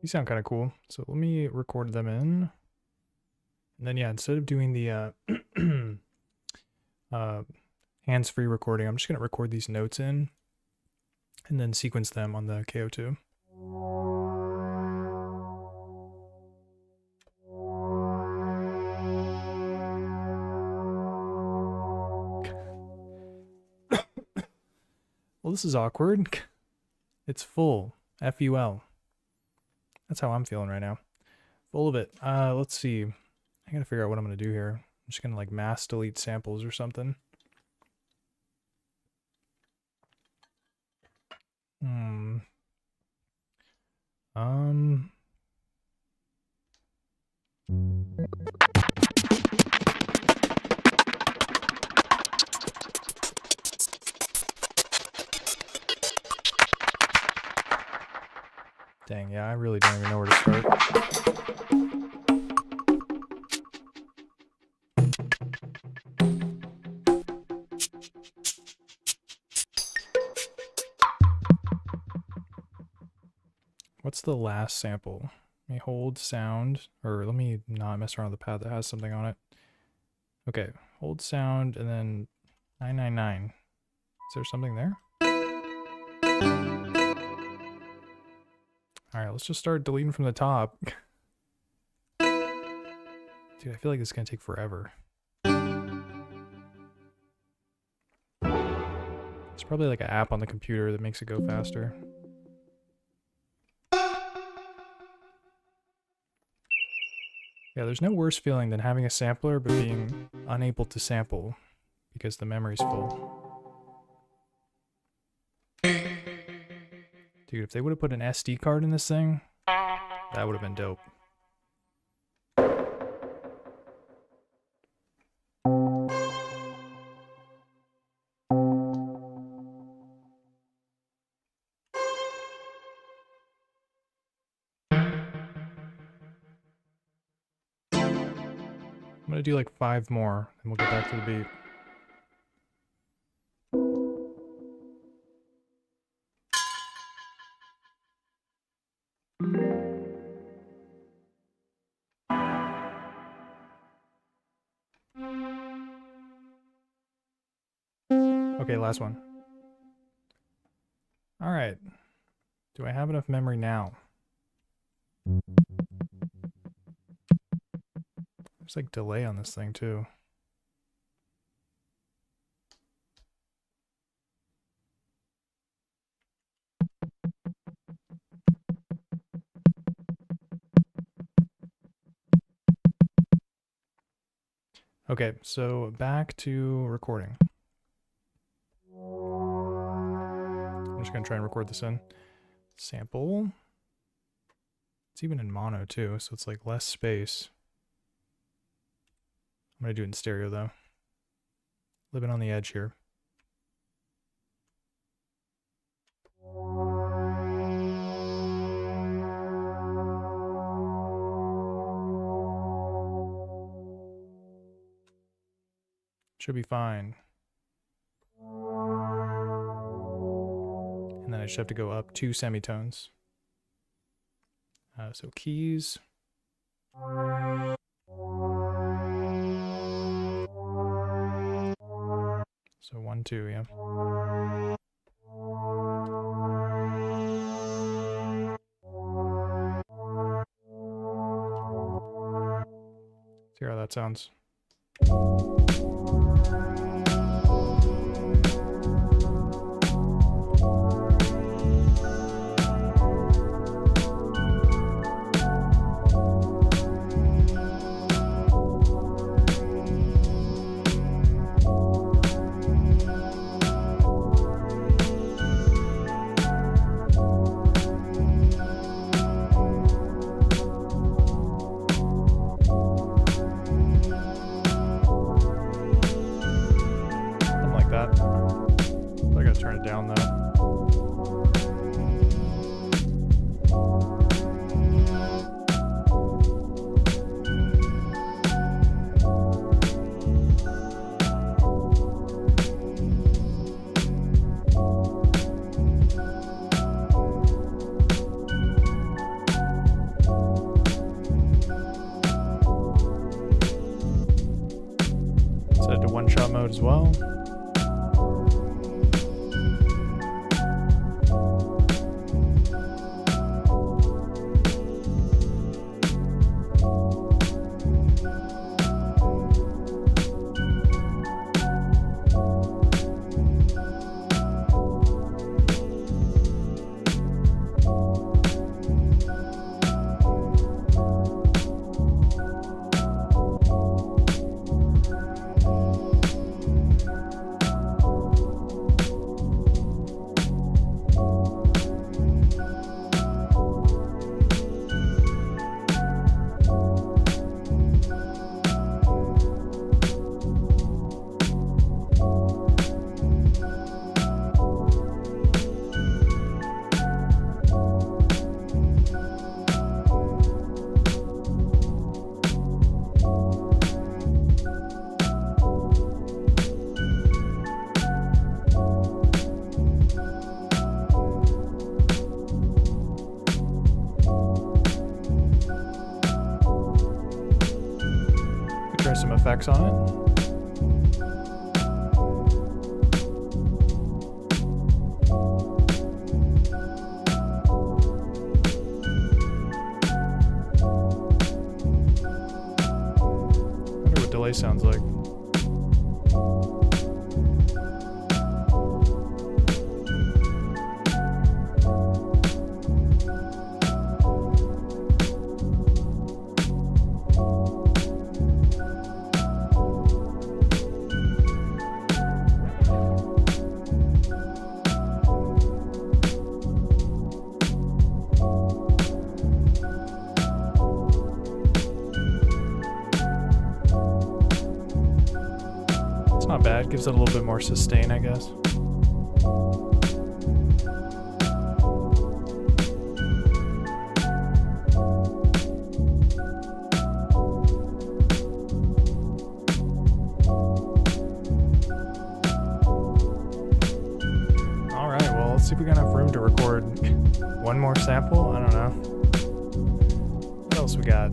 These sound kind of cool. So let me record them in. And then, yeah, instead of doing the hands-free recording, I'm just going to record these notes in and then sequence them on the KO2. Well, this is awkward. It's full. F-U-L. That's how I'm feeling right now. Full of it. Let's see. I gotta figure out what I'm gonna do here. I'm just gonna like mass delete samples or something. Dang, yeah, I really don't even know where to start. What's the last sample? Let me hold sound, or let me not mess around with the pad that has something on it. Okay, hold sound and then 999. Is there something there? Alright, let's just start deleting from the top. Dude, I feel like this is gonna take forever. There's probably like an app on the computer that makes it go faster. Yeah, there's no worse feeling than having a sampler but being unable to sample because the memory's full. Dude, if they would have put an SD card in this thing, that would have been dope. I'm gonna do like 5 more, and we'll get back to the beat. Okay, last one. Alright. Do I have enough memory now? There's like delay on this thing too. Okay, so back to recording. I'm just gonna try and record this in. Sample. It's even in mono too, so it's like less space. I'm gonna do it in stereo though. Living on the edge here. Should be fine. And then I just have to go up 2 semitones. So keys. So 1, 2, yeah. See how that sounds. I gotta turn it down though. as well. Some effects on it. Wonder what delay sounds like. Not bad, gives it a little bit more sustain, I guess. Alright, well, let's see if we got enough room to record one more sample. I don't know. What else we got?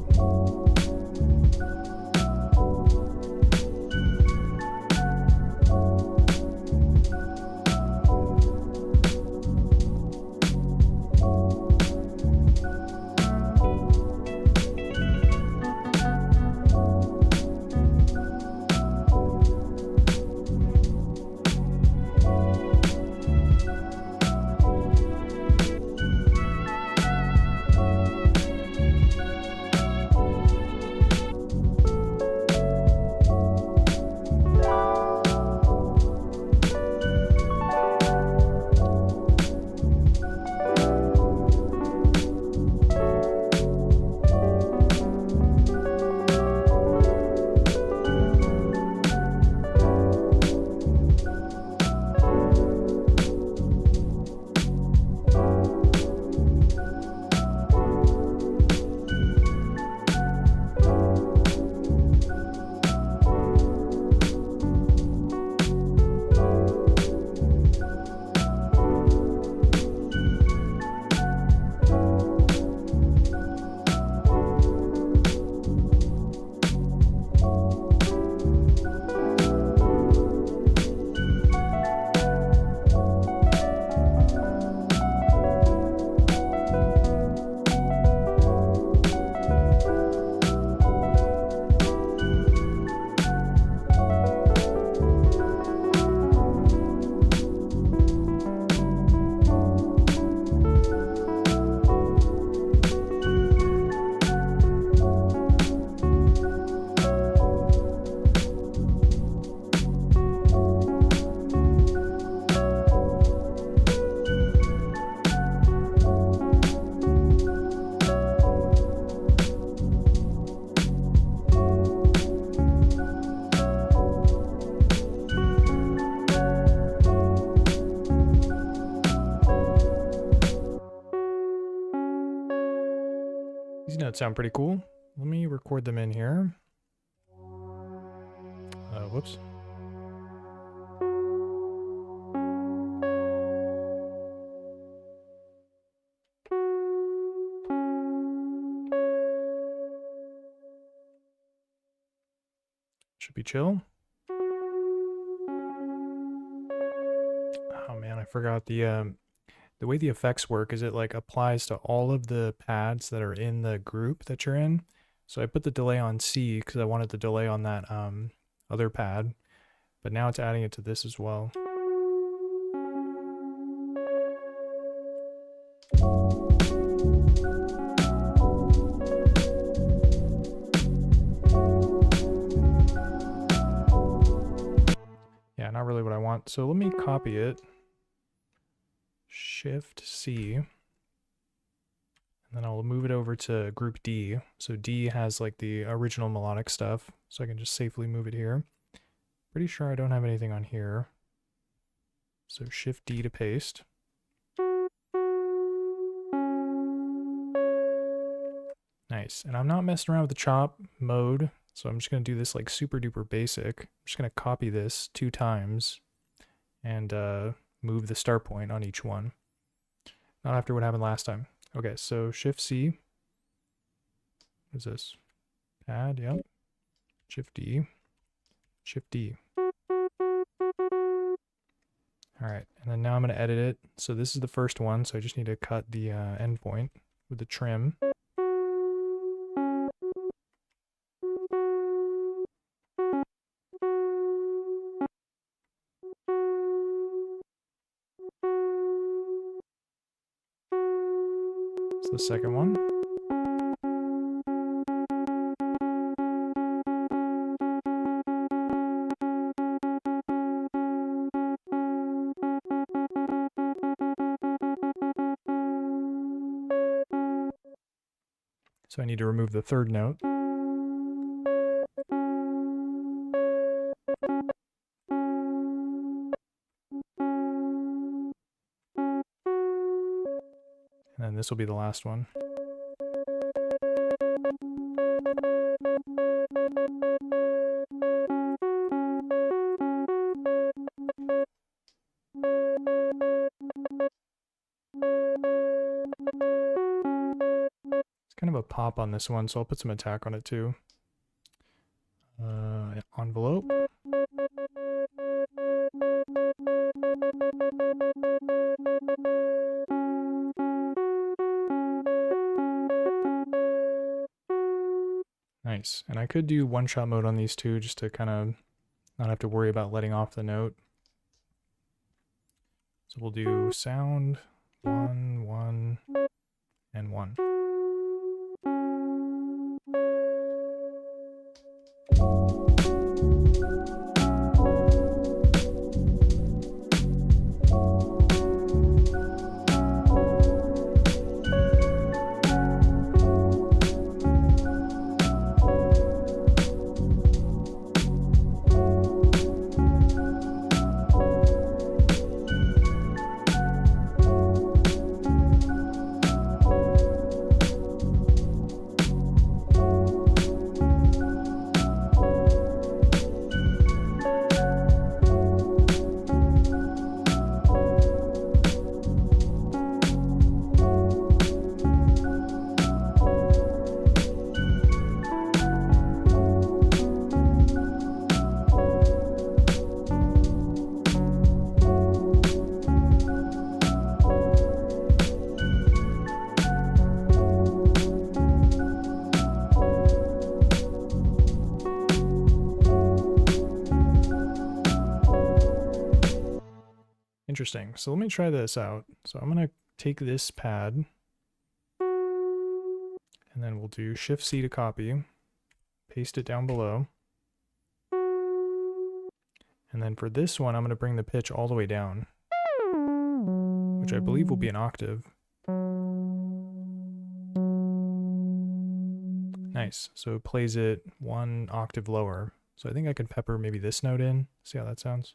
These notes sound pretty cool. Let me record them in here. Whoops. Should be chill. man, I forgot the way the effects work is it like applies to all of the pads that are in the group that you're in. So I put the delay on C because I wanted the delay on that other pad, but now it's adding it to this as well. Yeah, not really what I want. So let me copy it. Shift C. And then I'll move it over to group D. So D has like the original melodic stuff. So I can just safely move it here. Pretty sure I don't have anything on here. So Shift D to paste. Nice. And I'm not messing around with the chop mode. So I'm just going to do this like super duper basic. I'm just going to copy this 2 times and move the start point on each one. Not after what happened last time. Okay, so Shift C. What is this? Pad, yep. Shift D. Shift D. Alright, and then now I'm going to edit it. So this is the first one, so I just need to cut the endpoint with the trim. The second one. So I need to remove the third note. And then this will be the last one. It's kind of a pop on this one, so I'll put some attack on it too. Envelope. Nice. And I could do one-shot mode on these two just to kind of not have to worry about letting off the note. So we'll do sound, 1, 1, and 1. Interesting. So let me try this out. So I'm going to take this pad and then we'll do Shift C to copy, paste it down below. And then for this one, I'm going to bring the pitch all the way down, which I believe will be an octave. Nice. So it plays it 1 octave lower. So I think I could pepper maybe this note in. See how that sounds?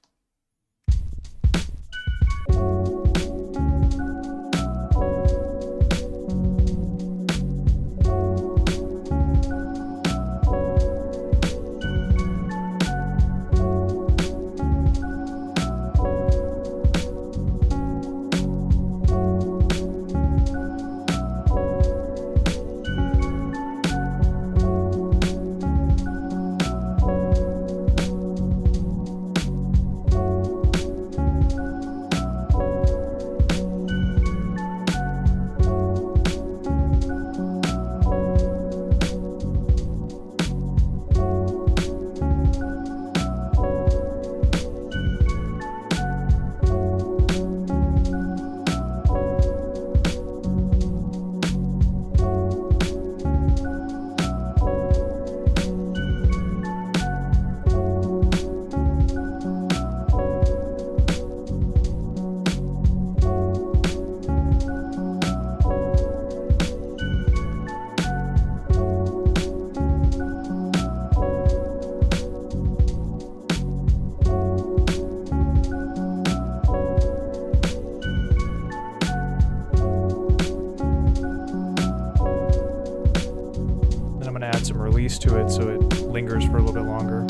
release to it so it lingers for a little bit longer.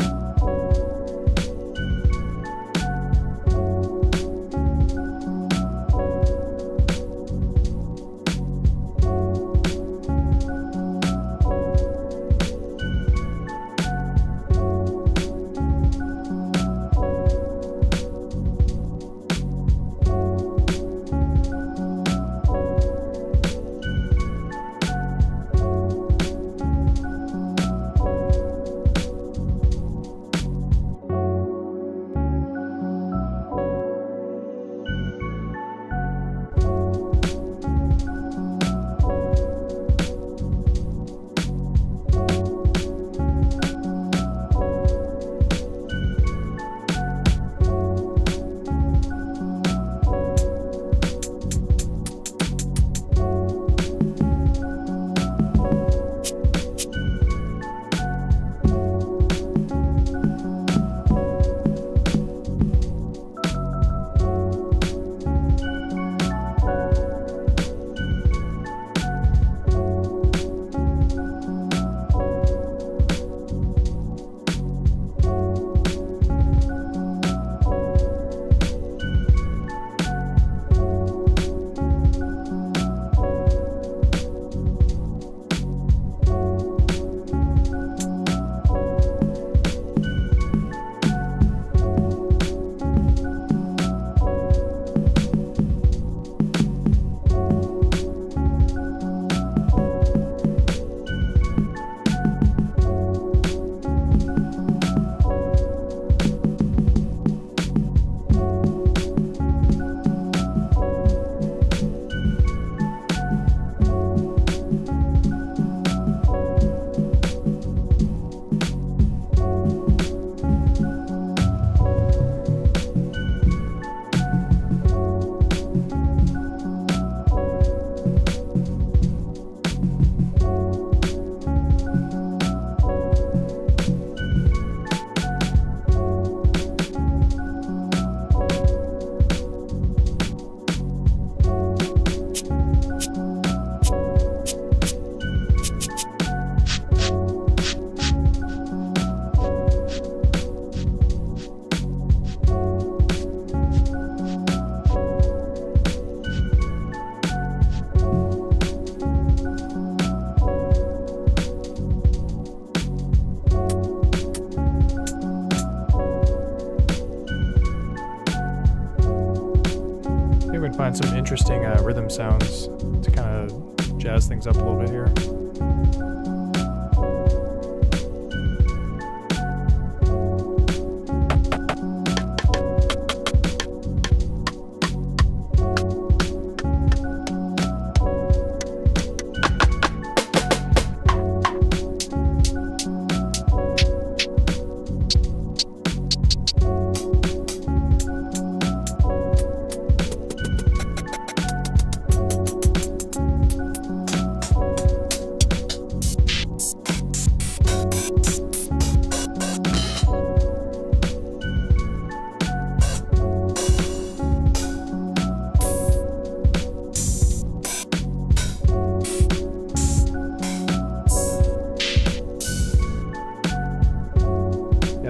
Find some interesting rhythm sounds to kind of jazz things up a little bit here.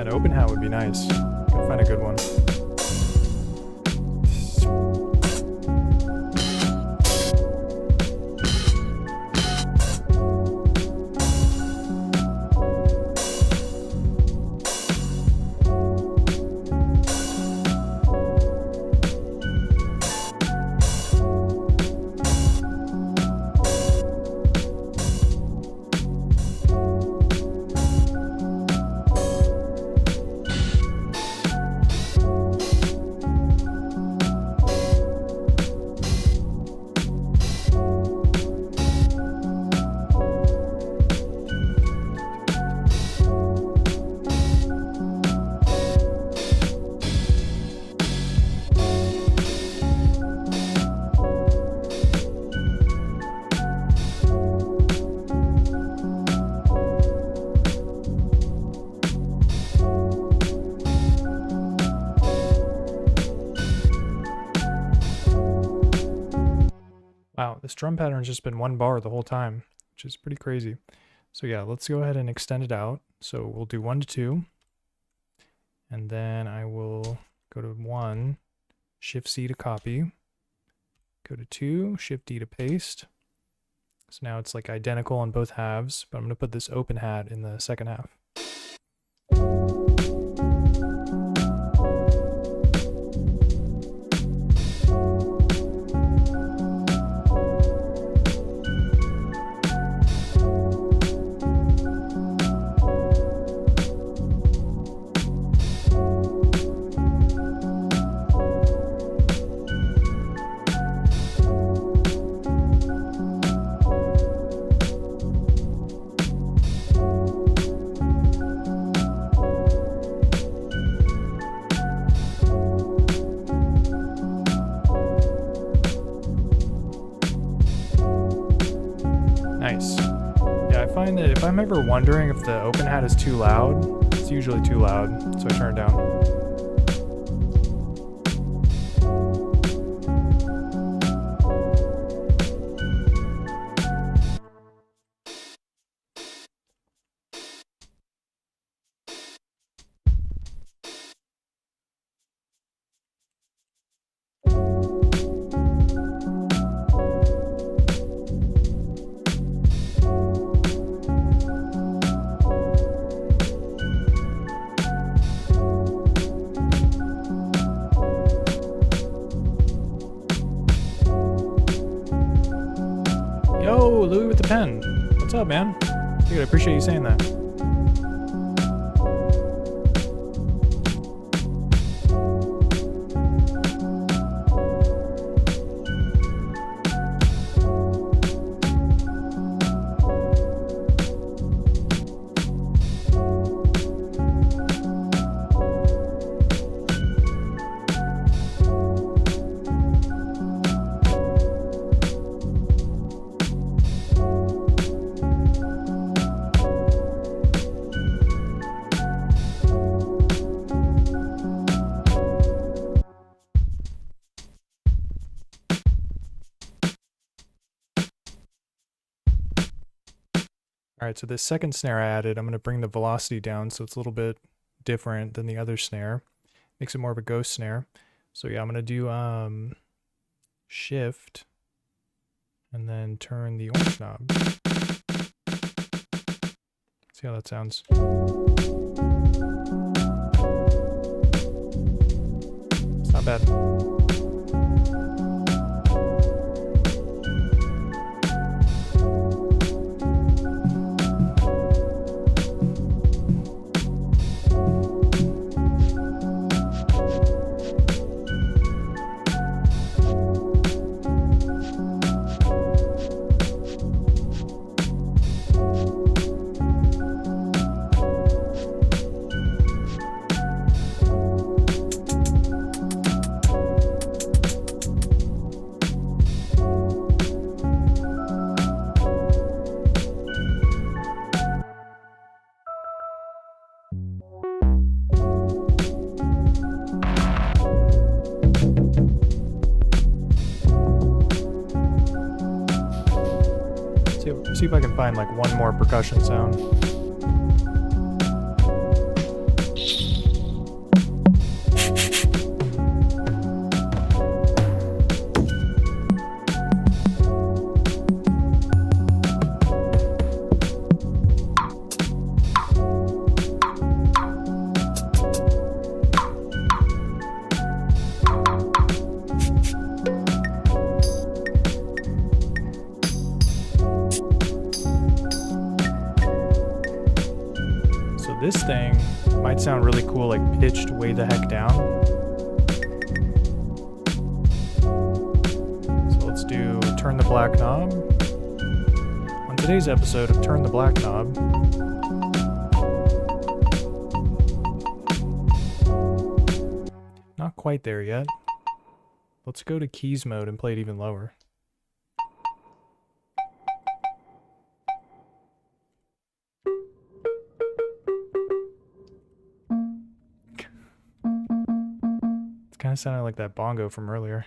Open hat would be nice. Gotta find a good one. Wow, this drum pattern's just been one bar the whole time, which is pretty crazy. So yeah, let's go ahead and extend it out. So we'll do 1 to 2. And then I will go to 1, Shift C to copy. Go to 2, Shift D to paste. So now it's like identical on both halves, but I'm going to put this open hat in the second half. Nice. Yeah, I find that if I'm ever wondering if the open hat is too loud, it's usually too loud, so I turn it down. Yo, Louis with the pen. What's up, man? Dude, I appreciate you saying that. All right, so this second snare I added, I'm going to bring the velocity down so it's a little bit different than the other snare. Makes it more of a ghost snare. So yeah, I'm going to do Shift and then turn the orange knob. See how that sounds. It's not bad. See if I can find like one more percussion sound. This thing might sound really cool, like pitched way the heck down. So let's do Turn the Black Knob. On today's episode of Turn the Black Knob, not quite there yet. Let's go to keys mode and play it even lower. Kind of sounded like that bongo from earlier.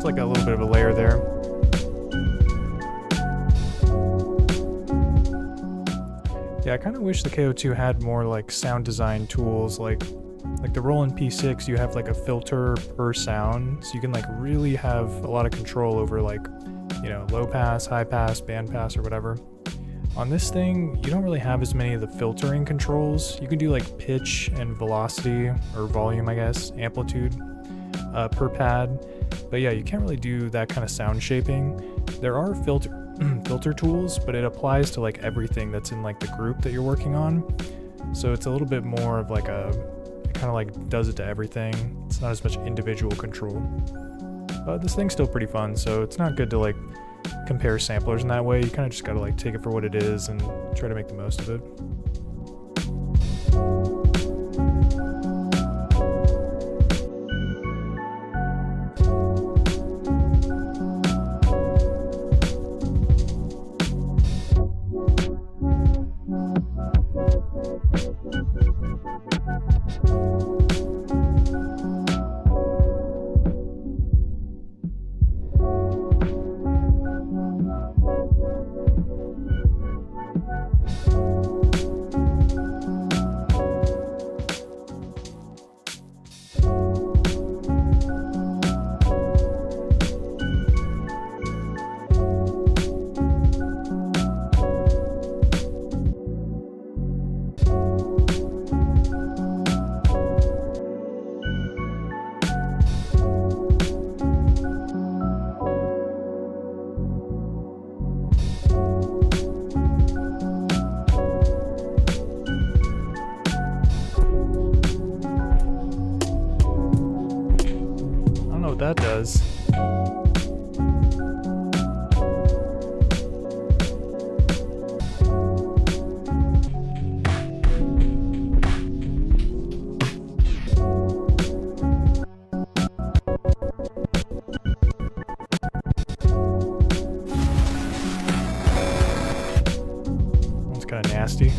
like a little bit of a layer there. Yeah, I kind of wish the KO2 had more like sound design tools, like the Roland P6, you have like a filter per sound, so you can like really have a lot of control over like, you know, low pass, high pass, band pass, or whatever. On this thing, you don't really have as many of the filtering controls. You can do like pitch and velocity, or volume, I guess, amplitude per pad. But yeah, you can't really do that kind of sound shaping. There are filter tools, but it applies to like everything that's in like the group that you're working on. So it's a little bit more of like it kind of like does it to everything. It's not as much individual control. But this thing's still pretty fun, so it's not good to like compare samplers in that way. You kind of just gotta like take it for what it is and try to make the most of it. That does. That's kind of nasty.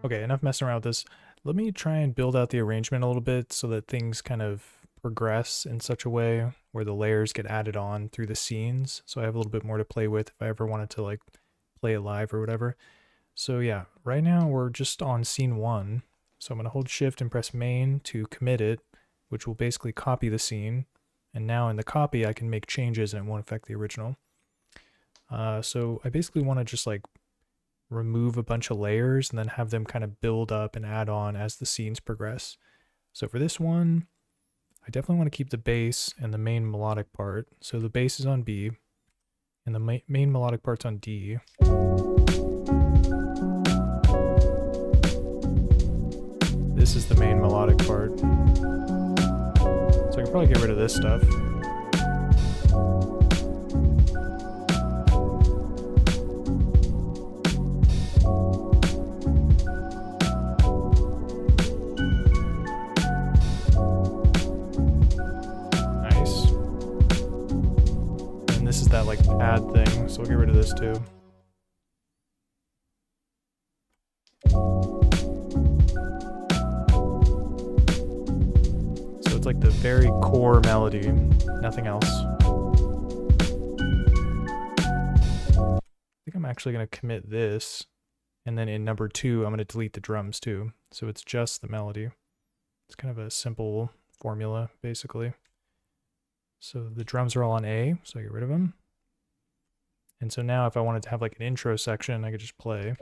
Okay, enough messing around with this. Let me try and build out the arrangement a little bit so that things kind of progress in such a way where the layers get added on through the scenes. So I have a little bit more to play with if I ever wanted to like play it live or whatever. So yeah, right now we're just on scene 1. So I'm going to hold shift and press main to commit it, which will basically copy the scene. And now in the copy, I can make changes and it won't affect the original. So I basically want to just like remove a bunch of layers and then have them kind of build up and add on as the scenes progress. So for this one, I definitely want to keep the bass and the main melodic part. So the bass is on B and the main melodic part's on D. This is the main melodic part. So I can probably get rid of this stuff. That like pad thing, so we'll get rid of this too. So it's like the very core melody, nothing else. I think I'm actually going to commit this, and then in number 2 I'm going to delete the drums too, so it's just the melody. It's kind of a simple formula basically. So the drums are all on A, so I get rid of them. And so now if I wanted to have like an intro section, I could just play.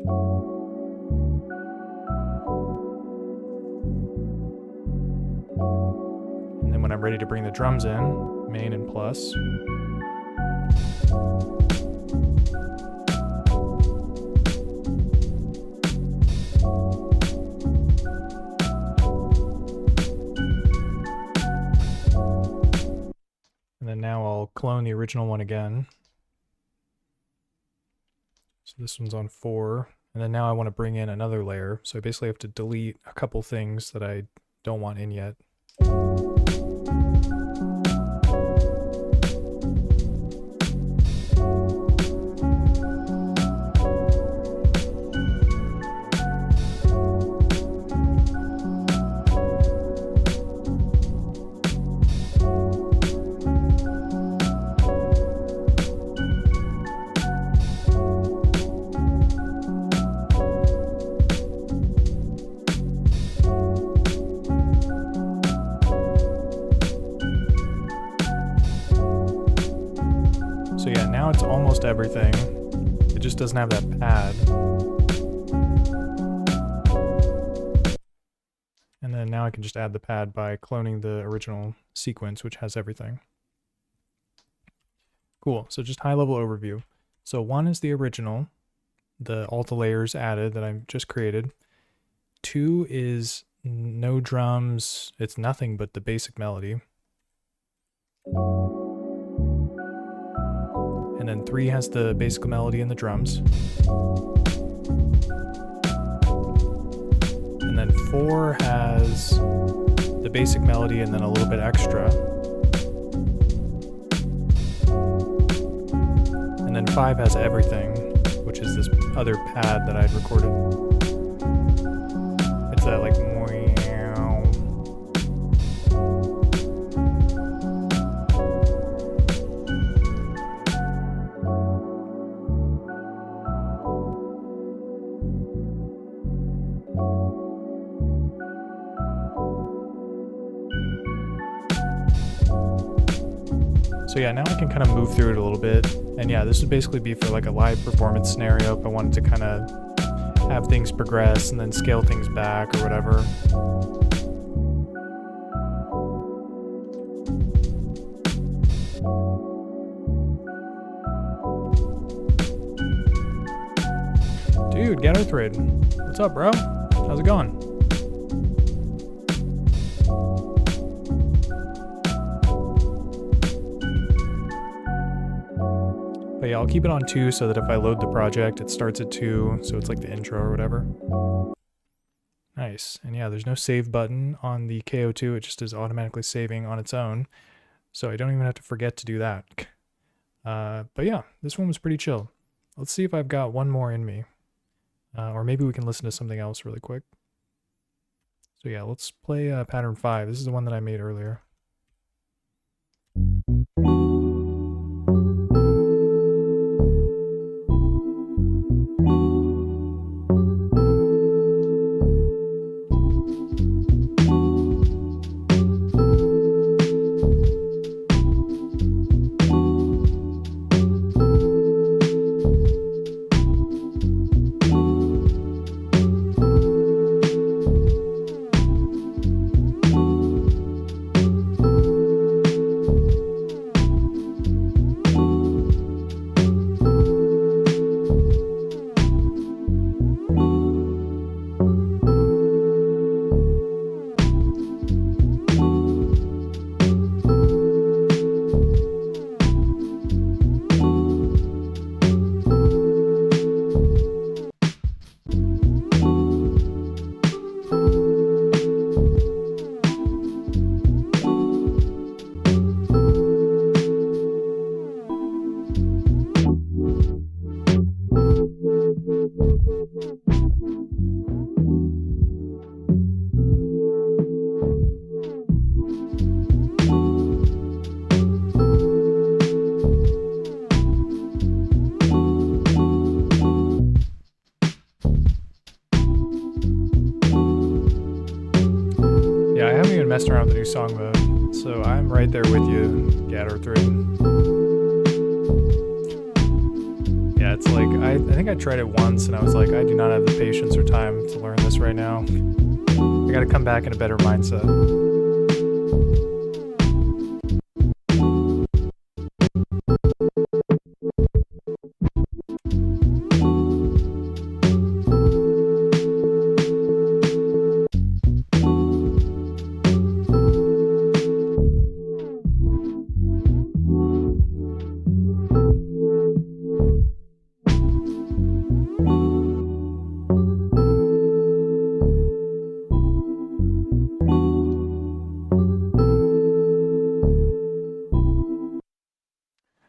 And then when I'm ready to bring the drums in, main and plus. And then now I'll clone the original one again. So this one's on 4. And then now I want to bring in another layer. So I basically have to delete a couple things that I don't want in yet. So yeah, now it's almost everything. It just doesn't have that pad. And then now I can just add the pad by cloning the original sequence, which has everything. Cool, so just high level overview. So 1 is the original, all the layers added that I've just created. 2 is no drums, it's nothing but the basic melody. And then 3 has the basic melody and the drums. And then 4 has the basic melody and then a little bit extra. And then 5 has everything, which is this other pad that I'd recorded. It's that like meow. So yeah, now I can kind of move through it a little bit. And yeah, this would basically be for like a live performance scenario if I wanted to kind of have things progress and then scale things back or whatever. Dude, Gatorthrid. What's up, bro? How's it going? But yeah, I'll keep it on 2 so that if I load the project, it starts at 2, so it's like the intro or whatever. Nice. And yeah, there's no save button on the KO2, it just is automatically saving on its own, so I don't even have to forget to do that. But yeah, this one was pretty chill. Let's see if I've got one more in me. Or maybe we can listen to something else really quick. So yeah, let's play pattern 5. This is the one that I made earlier. Messed around with the new song mode, so I'm right there with you, Gatorthrid. Yeah, it's like, I think I tried it once and I was like, I do not have the patience or time to learn this right now. I gotta come back in a better mindset.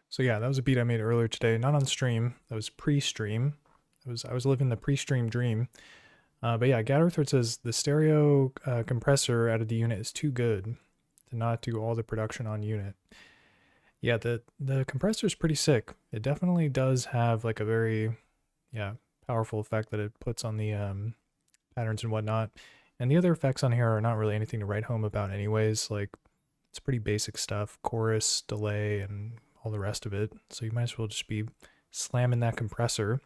So yeah, that was a beat I made earlier today, not on stream. That was pre-stream. I was living the pre-stream dream. But yeah, Gatterthwart says the stereo compressor out of the unit is too good to not do all the production on unit. Yeah, the compressor is pretty sick. It definitely does have like a very powerful effect that it puts on the patterns and whatnot. And the other effects on here are not really anything to write home about anyways. Like, it's pretty basic stuff, chorus, delay, and all the rest of it. So you might as well just be slamming that compressor,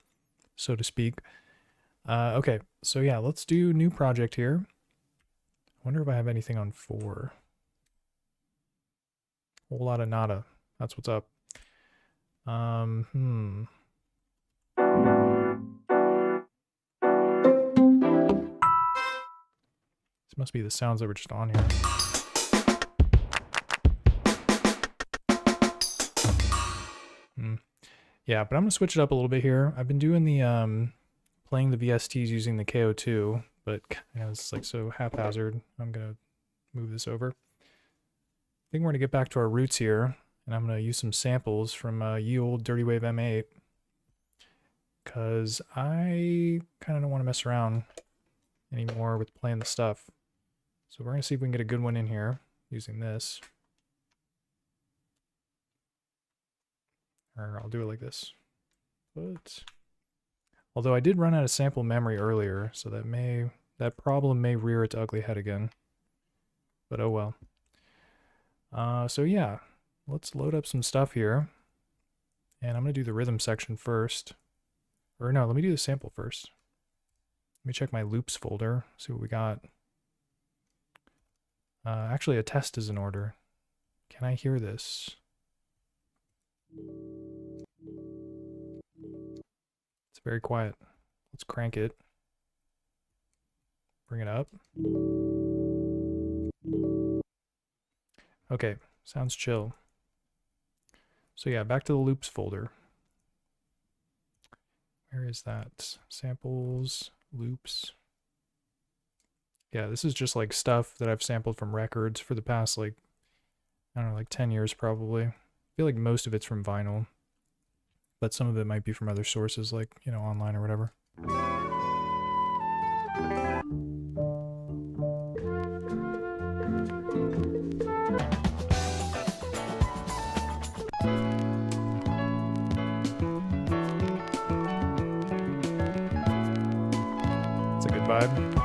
so to speak. Okay, so yeah, let's do new project here. I wonder if I have anything on 4. Whole lot of nada. That's what's up. This must be the sounds that were just on here. Yeah, but I'm gonna switch it up a little bit here. I've been doing the playing the VSTs using the KO2, but you know, it's like so haphazard. I'm gonna move this over. I think we're gonna get back to our roots here, and I'm gonna use some samples from ye old Dirty Wave M8, because I kind of don't want to mess around anymore with playing the stuff. So we're gonna see if we can get a good one in here using this. Or I'll do it like this. But although I did run out of sample memory earlier, so that problem may rear its ugly head again. But oh well. So yeah, let's load up some stuff here. And I'm gonna do the rhythm section first. Or no, let me do the sample first. Let me check my loops folder, see what we got. Actually, a test is in order. Can I hear this? It's very quiet. Let's crank it. Bring it up. Okay, sounds chill. So yeah, back to the loops folder. Where is that? Samples, loops. Yeah, this is just like stuff that I've sampled from records for the past like, I don't know, like 10 years probably. I feel like most of it's from vinyl, but some of it might be from other sources like, you know, online or whatever. It's a good vibe.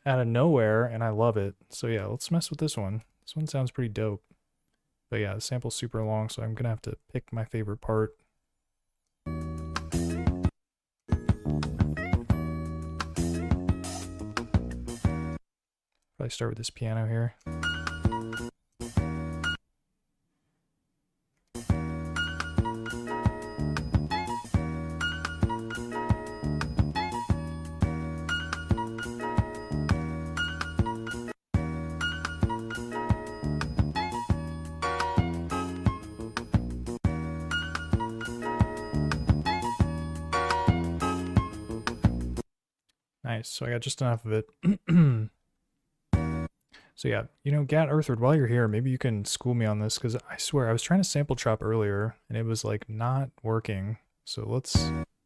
Out of nowhere, and I love it. So yeah, let's mess with this one. This one sounds pretty dope. But yeah, the sample's super long, so I'm gonna have to pick my favorite part. Probably start with this piano here. Nice, so I got just enough of it. So yeah, you know, Gatterthwart, while you're here, maybe you can school me on this, because I swear I was trying to sample chop earlier and it was like not working. So let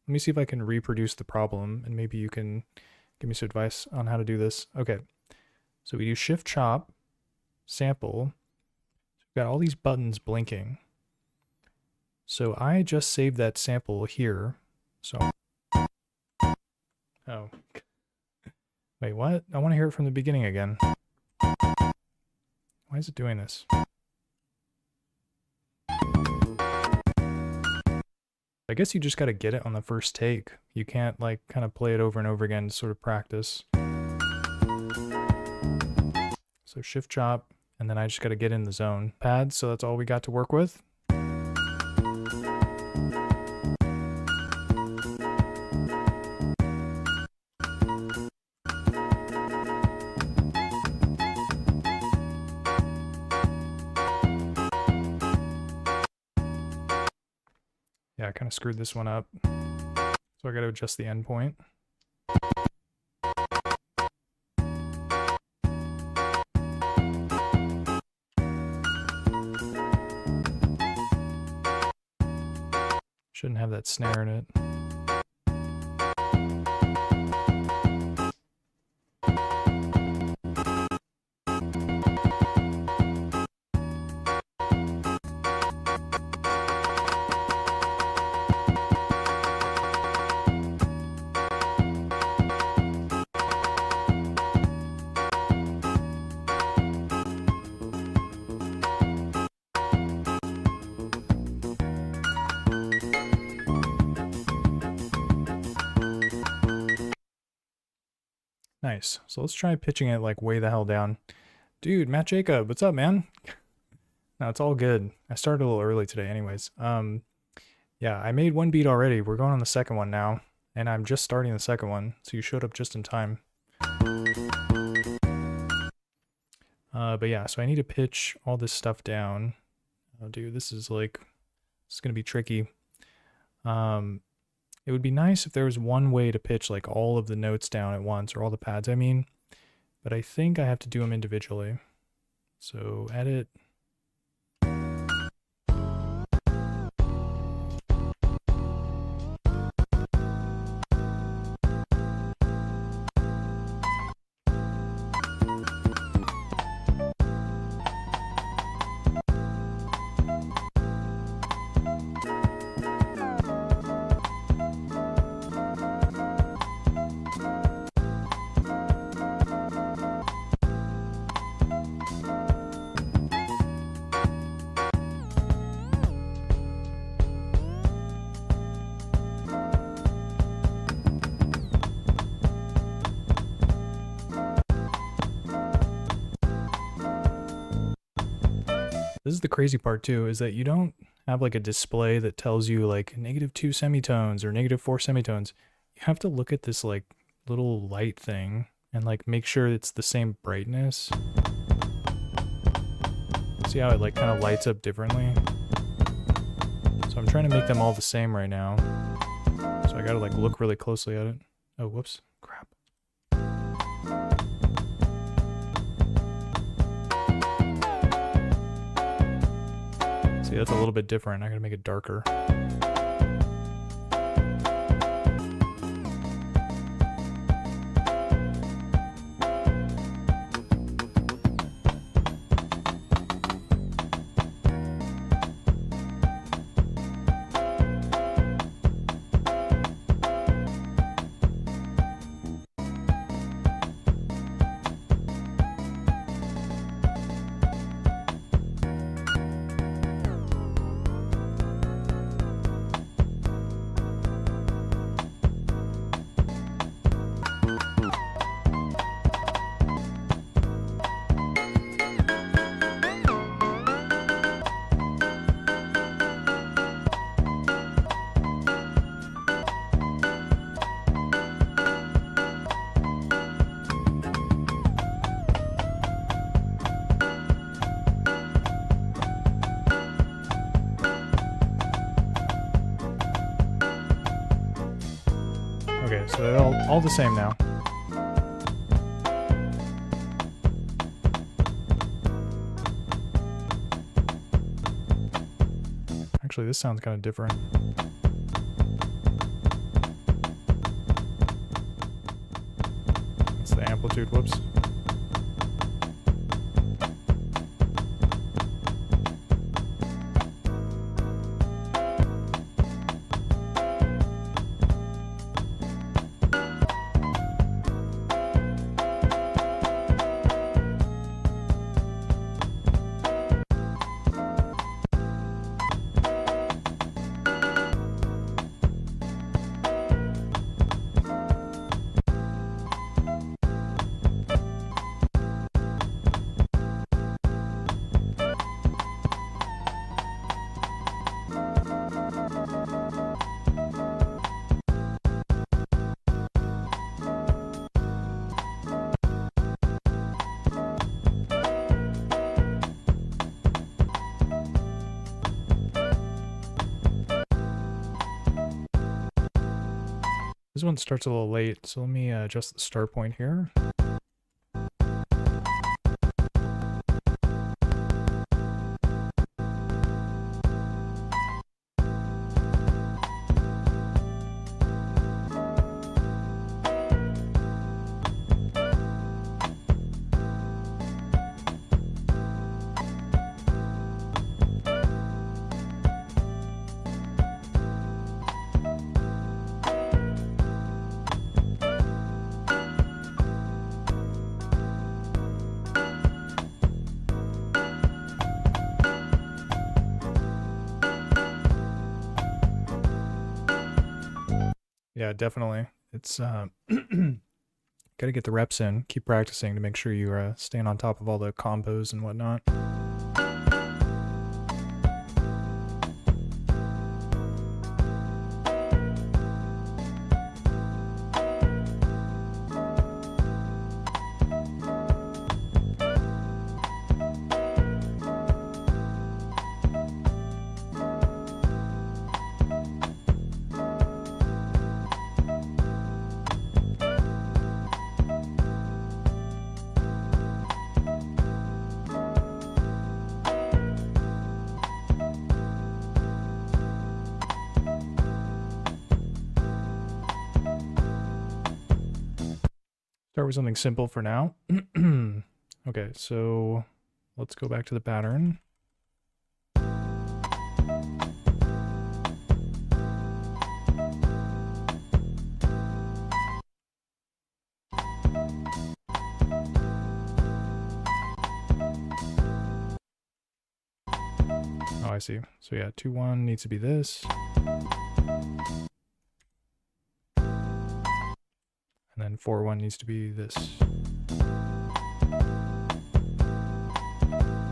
me see if I can reproduce the problem, and maybe you can give me some advice on how to do this. Okay, so we do shift chop, sample. We've got all these buttons blinking. So I just saved that sample here. So Wait, what? I want to hear it from the beginning again. Why is it doing this? I guess you just got to get it on the first take. You can't like kind of play it over and over again to sort of practice. So shift chop, and then I just got to get in the zone. Pads, so that's all we got to work with. Yeah, I kind of screwed this one up. So I got to adjust the endpoint. Shouldn't have that snare in it. Nice. So let's try pitching it like way the hell down. Dude, Matt Jacob, what's up, man? No, it's all good. I started a little early today anyways. Yeah, I made one beat already. We're going on the second one now, and I'm just starting the second one, so you showed up just in time. But yeah, so I need to pitch all this stuff down. Oh, dude, this is gonna be tricky. It would be nice if there was one way to pitch like all of the notes down at once, or all the pads, I mean, but I think I have to do them individually. So edit. This is the crazy part too, is that you don't have like a display that tells you like -2 semitones or -4 semitones. You have to look at this like little light thing and like make sure it's the same brightness. See how it like kind of lights up differently? So I'm trying to make them all the same right now. So I gotta like look really closely at it. Oh, whoops, crap. See, that's a little bit different. I gotta make it darker. Okay, so they're all the same now. Actually, this sounds kind of different. That's the amplitude, whoops. This one starts a little late, so let me adjust the start point here. Yeah, definitely. It's gotta get the reps in. Keep practicing to make sure you're staying on top of all the combos and whatnot. Start with something simple for now. Okay, so let's go back to the pattern. Oh, I see. So yeah, 2-1 needs to be this. And then 4-1 needs to be this.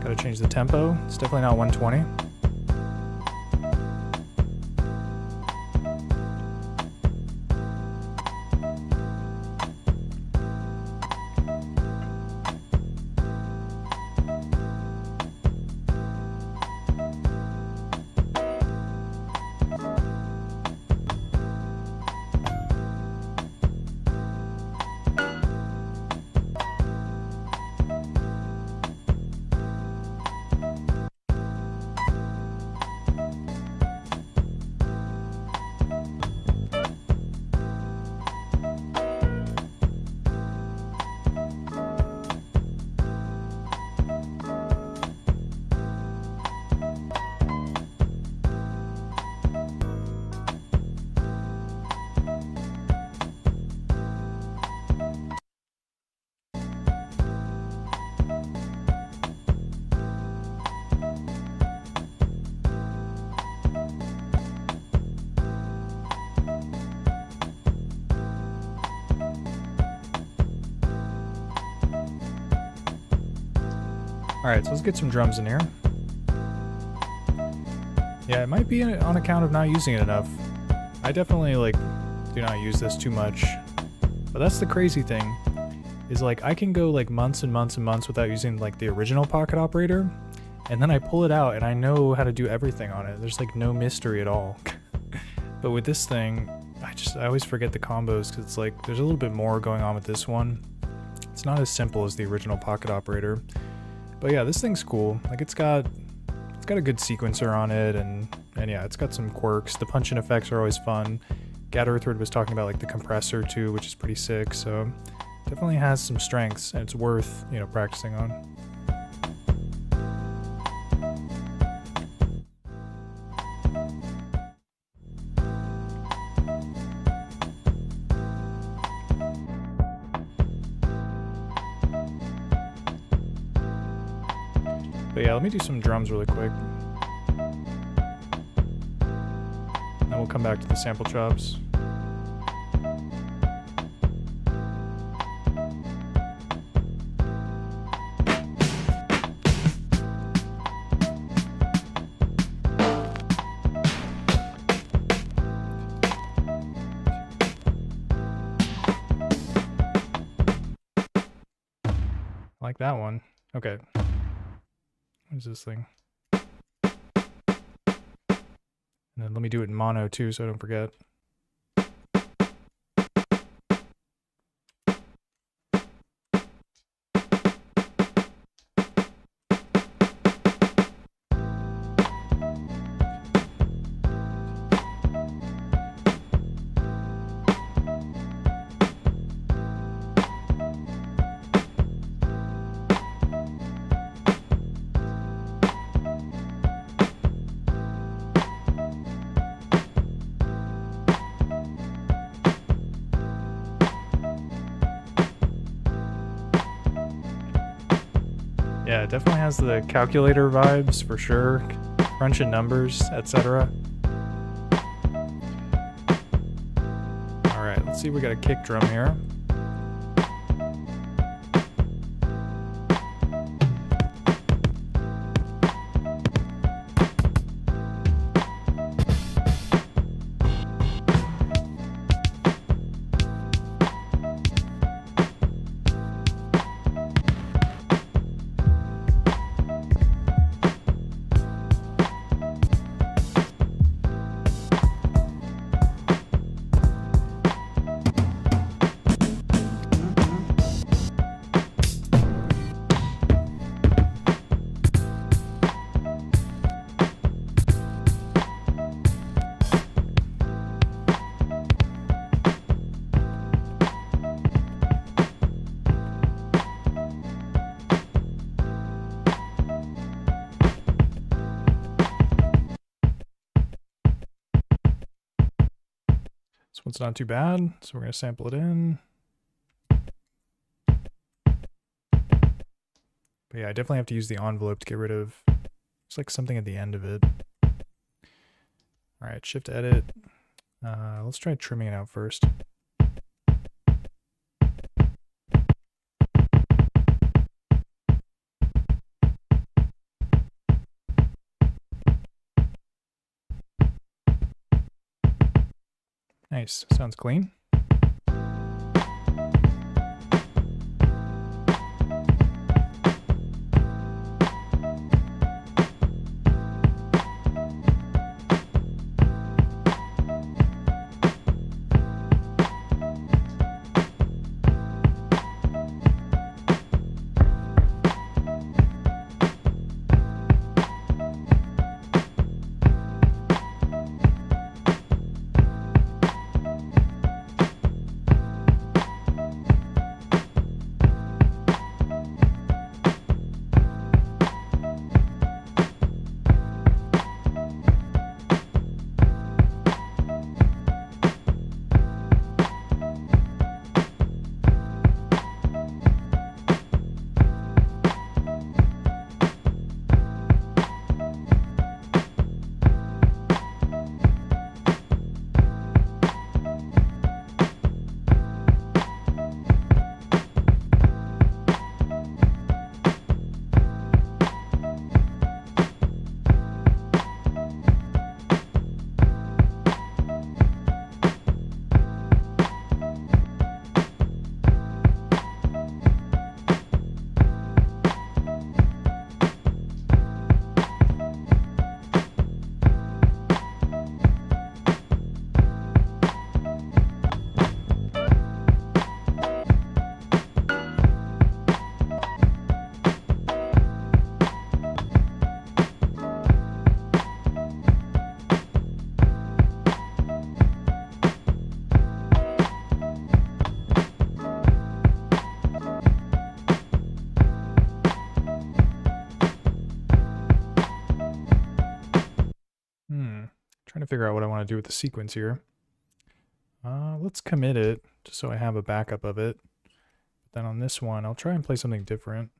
Gotta change the tempo. It's definitely not 120. Alright, so let's get some drums in here. Yeah, it might be on account of not using it enough. I definitely, like, do not use this too much. But that's the crazy thing, is like, I can go like months and months and months without using like the original pocket operator, and then I pull it out and I know how to do everything on it. There's like no mystery at all. But with this thing, I always forget the combos, because it's like, there's a little bit more going on with this one. It's not as simple as the original pocket operator. But yeah, this thing's cool. Like, it's got a good sequencer on it, and yeah, it's got some quirks. The punch-in effects are always fun. Gat Earthward was talking about like the compressor too, which is pretty sick, so definitely has some strengths, and it's worth, you know, practicing on. But yeah, let me do some drums really quick. Then we'll come back to the sample chops. Like that one. Okay. What is this thing? And then let me do it in mono too, so I don't forget. it definitely has the calculator vibes for sure. Crunching numbers, etc. Alright, let's see if we got a kick drum here. This one's not too bad, so we're going to sample it in. But yeah, I definitely have to use the envelope to get rid of, it's like something at the end of it. Alright, shift edit. Let's try trimming it out first. Nice, sounds clean. Trying to figure out what I want to do with the sequence here. Let's commit it, just so I have a backup of it. But then on this one, I'll try and play something different.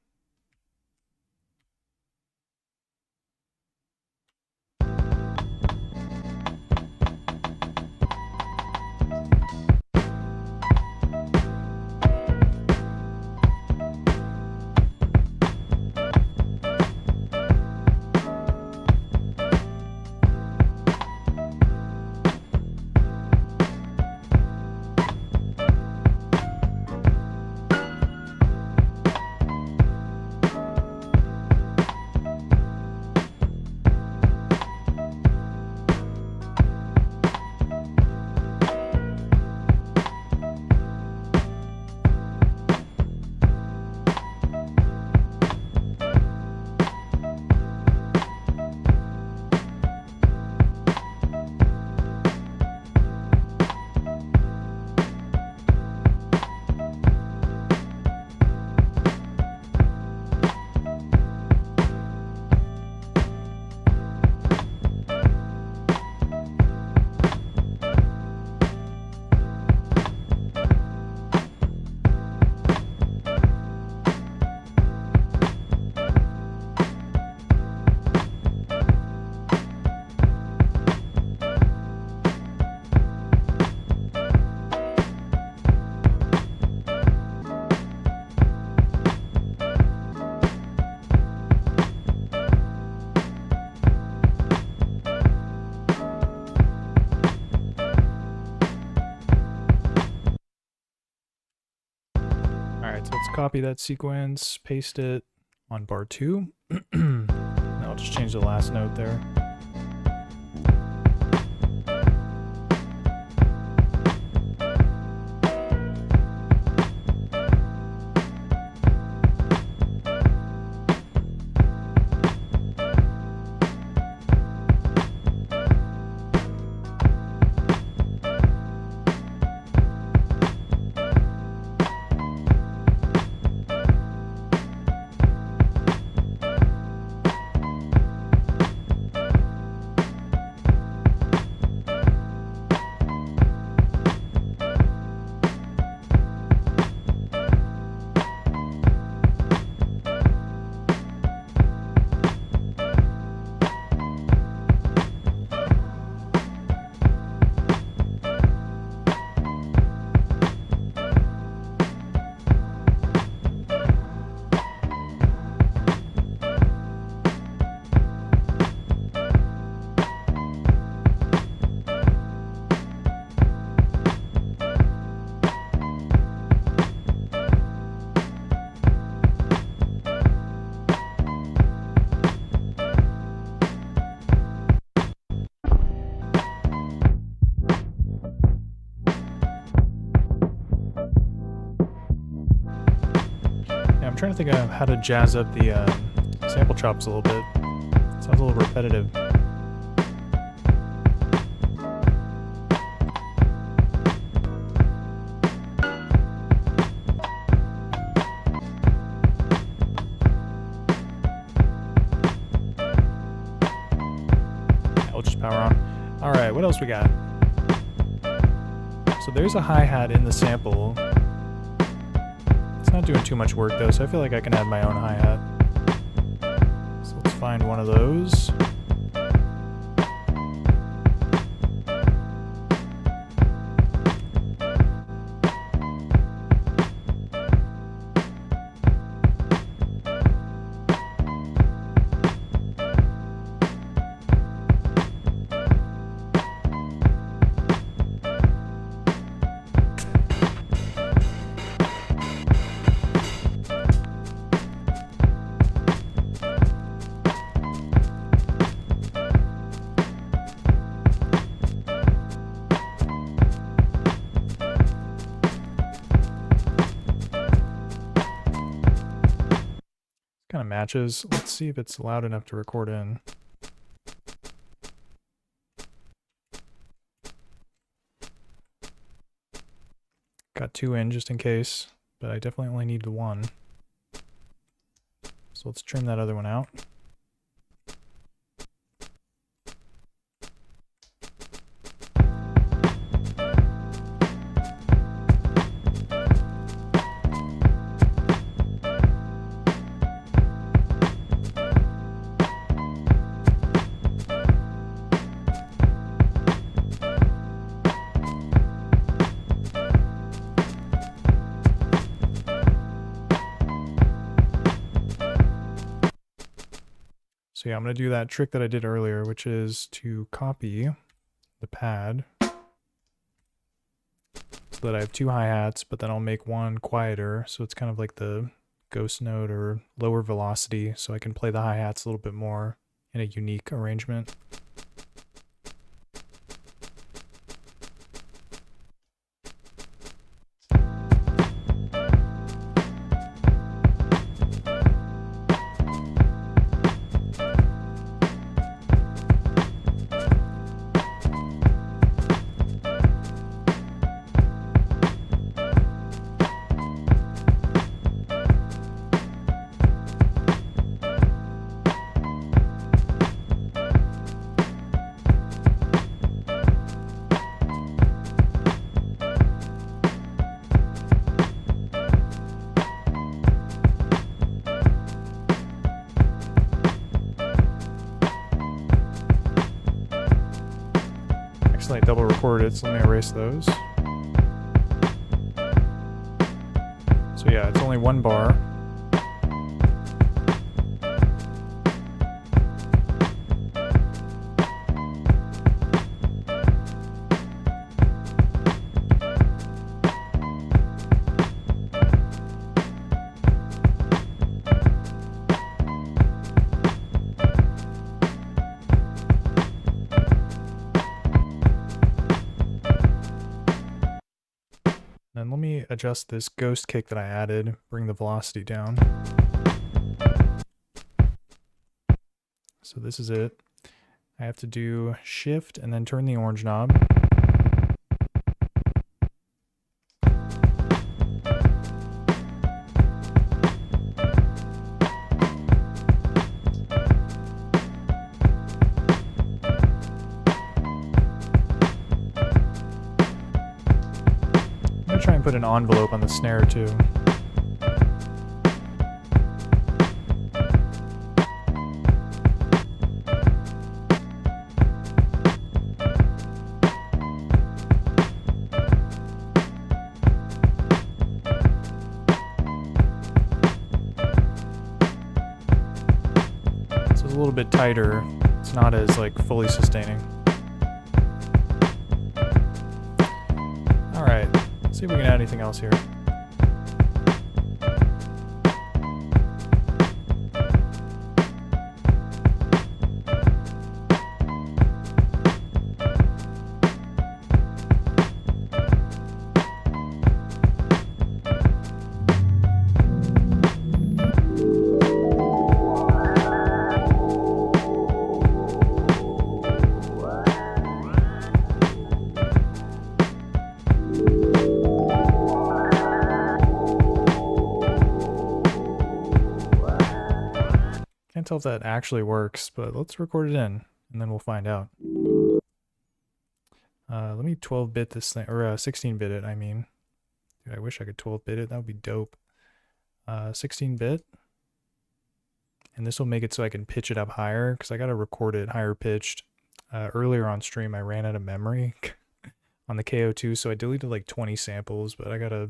copy that sequence, paste it on bar 2. I'll just change the last note there. I'm trying to think of how to jazz up the sample chops a little bit. It sounds a little repetitive. I'll just power on. Alright, what else we got? So there's a hi-hat in the sample. It's not doing too much work though, so I feel like I can add my own hi-hat. So let's find one of those. Kind of matches. Let's see if it's loud enough to record in. Got 2 in just in case, but I definitely only need the 1. So let's trim that other one out. So yeah, I'm going to do that trick that I did earlier, which is to copy the pad so that I have 2 hi-hats, but then I'll make one quieter, so it's kind of like the ghost note or lower velocity, so I can play the hi-hats a little bit more in a unique arrangement. I double recorded, so let me erase those. So yeah, it's only 1 bar. And let me adjust this ghost kick that I added, bring the velocity down. So this is it. I have to do shift and then turn the orange knob. I'm gonna try and put an envelope on the snare too. So it's a little bit tighter. It's not as like fully sustaining. All right. See if we can add anything else here. Can't tell if that actually works, but let's record it in, and then we'll find out. Let me 12-bit this thing, or 16-bit it, I mean. Dude, I wish I could 12-bit it, that would be dope. 16-bit. And this will make it so I can pitch it up higher, because I got to record it higher pitched. Earlier on stream, I ran out of memory on the KO2, so I deleted like 20 samples, but I gotta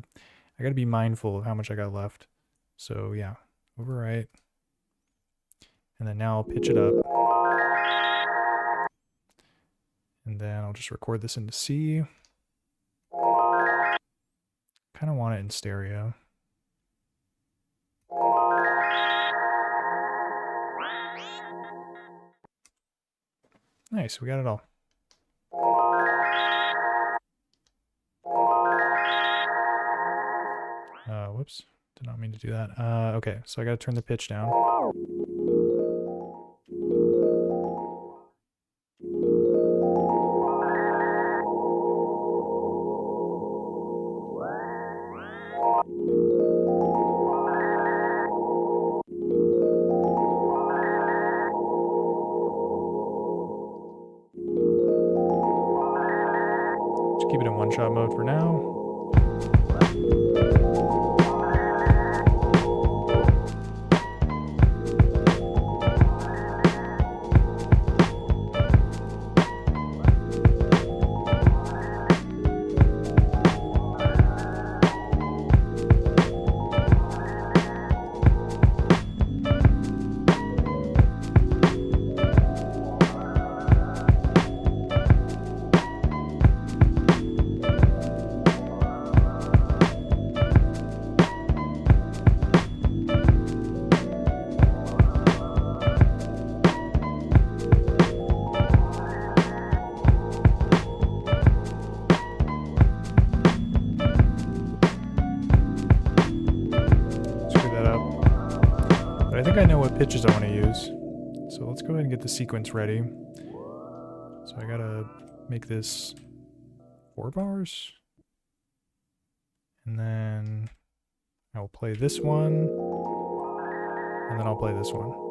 be mindful of how much I got left. So yeah, overwrite. And then now I'll pitch it up. And then I'll just record this into C. Kind of want it in stereo. Nice, we got it all. Whoops, did not mean to do that. Okay, so I gotta turn the pitch down. Just keep it in one-shot mode for now. I think I know what pitches I want to use. So let's go ahead and get the sequence ready. So I gotta make this 4 bars. And then I'll play this one. And then I'll play this one.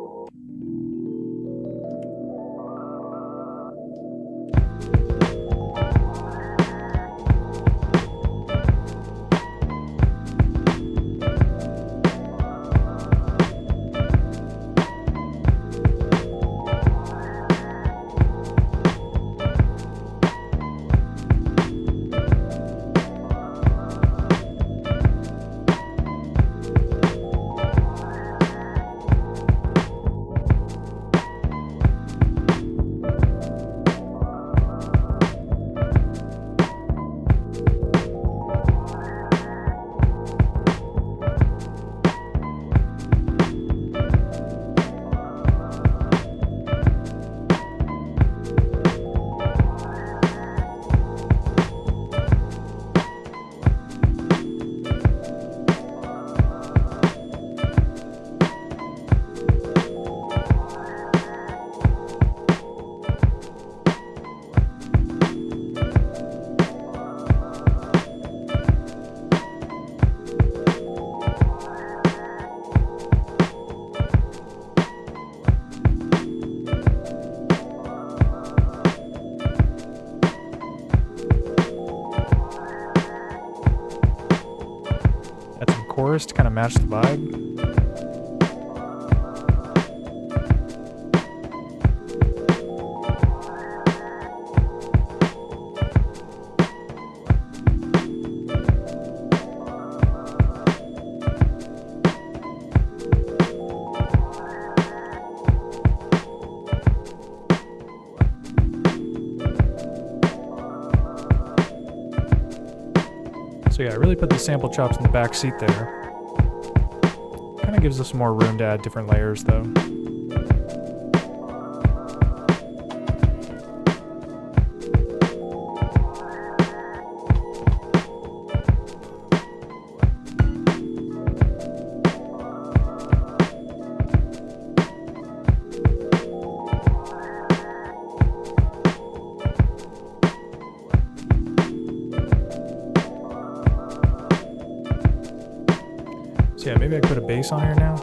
chorus to kind of match the vibe. So yeah, I really put the sample chops in the back seat there. Kind of gives us more room to add different layers though. So yeah, maybe I could put a bass on here now.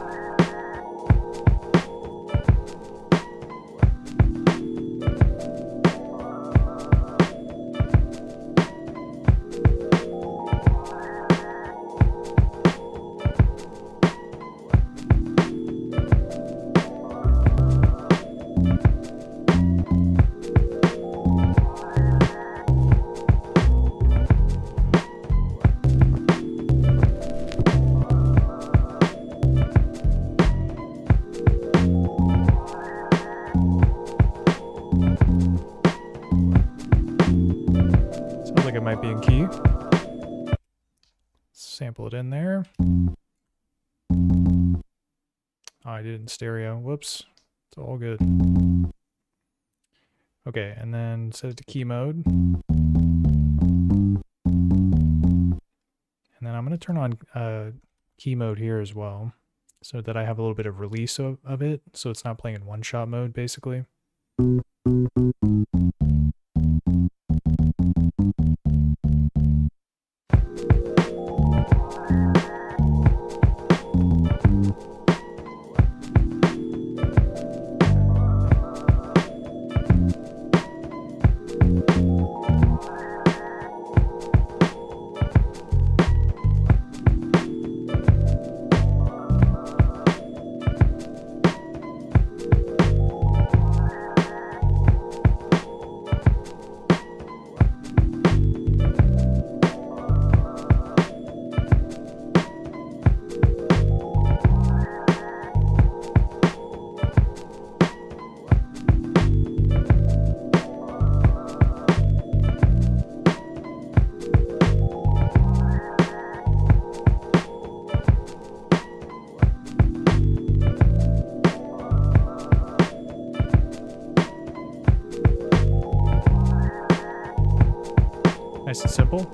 It might be in key. Sample it in there. Oh, I did it in stereo. Whoops. It's all good. Okay, and then set it to key mode. And then I'm going to turn on key mode here as well, so that I have a little bit of release of it, so it's not playing in one-shot mode, basically. Nice and simple.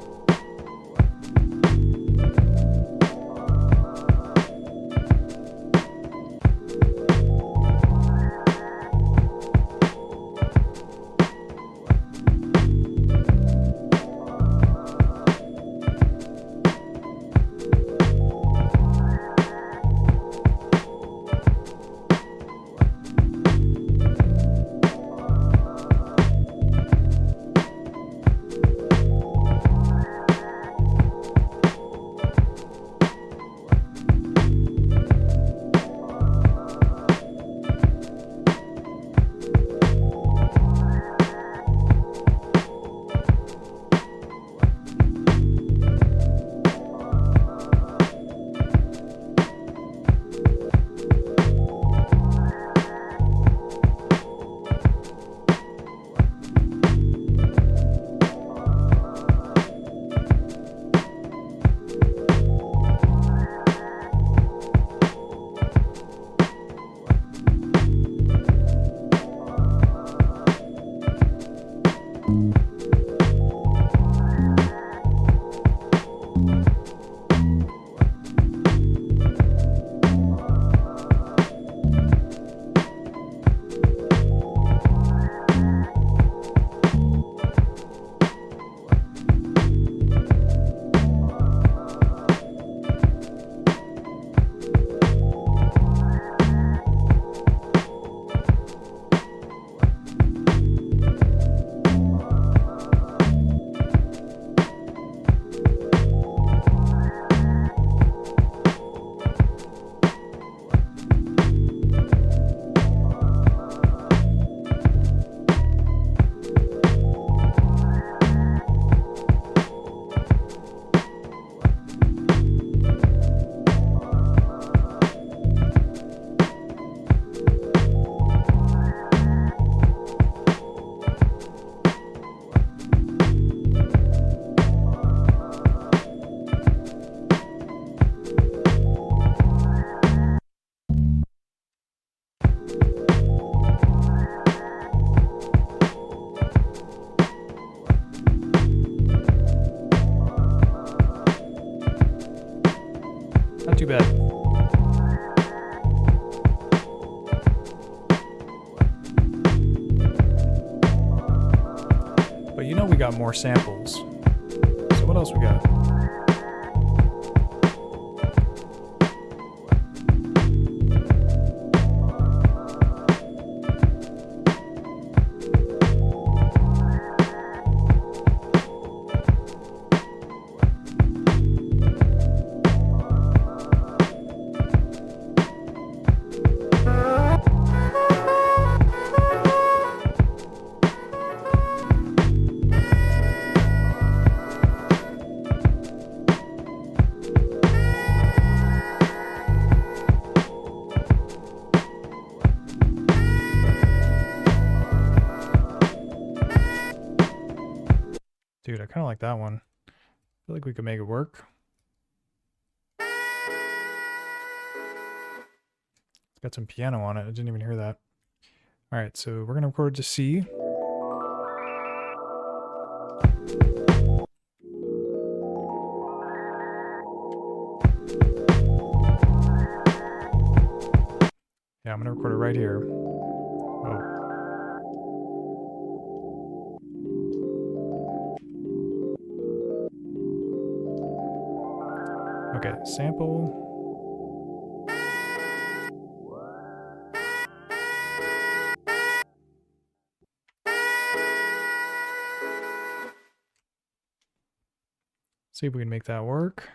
bad. But you know we got more samples. So what else we got? Dude, I kind of like that one. I feel like we could make it work. It's got some piano on it. I didn't even hear that. All right, so we're going to record to C. Yeah, I'm going to record it right here. Oh. Okay, sample. See if we can make that work.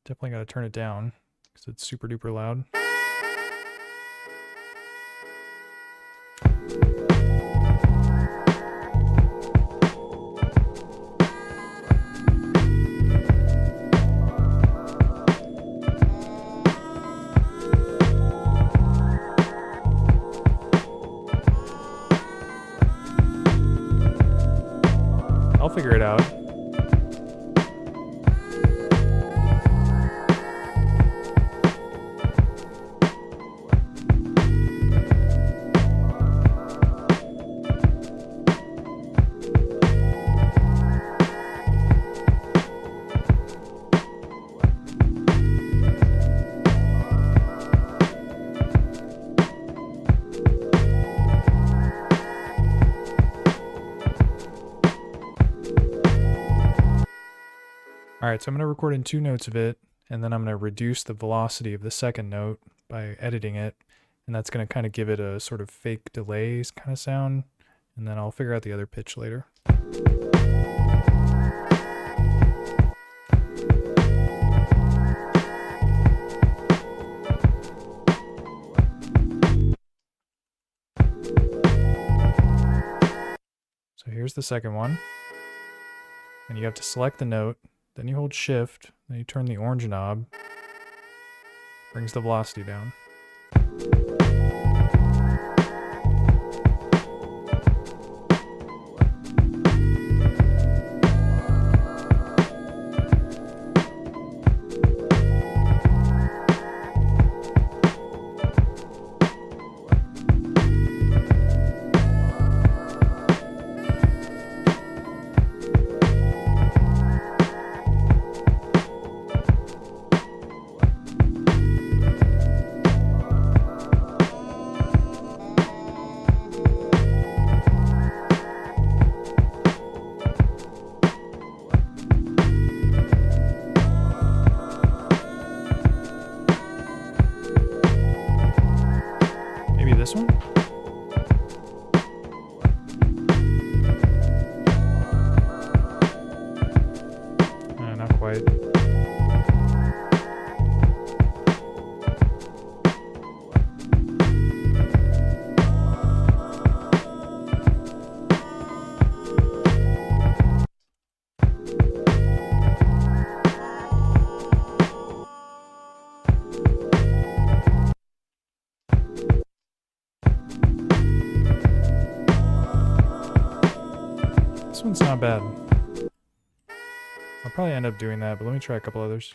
Definitely got to turn it down because it's super duper loud. I'll figure it out. Alright, so I'm going to record in 2 notes of it, and then I'm going to reduce the velocity of the second note by editing it, and that's going to kind of give it a sort of fake delays kind of sound, and then I'll figure out the other pitch later. So here's the second one, and you have to select the note. Then you hold shift, then you turn the orange knob, brings the velocity down. This one? Not quite. This one's not bad. I'll probably end up doing that, but let me try a couple others.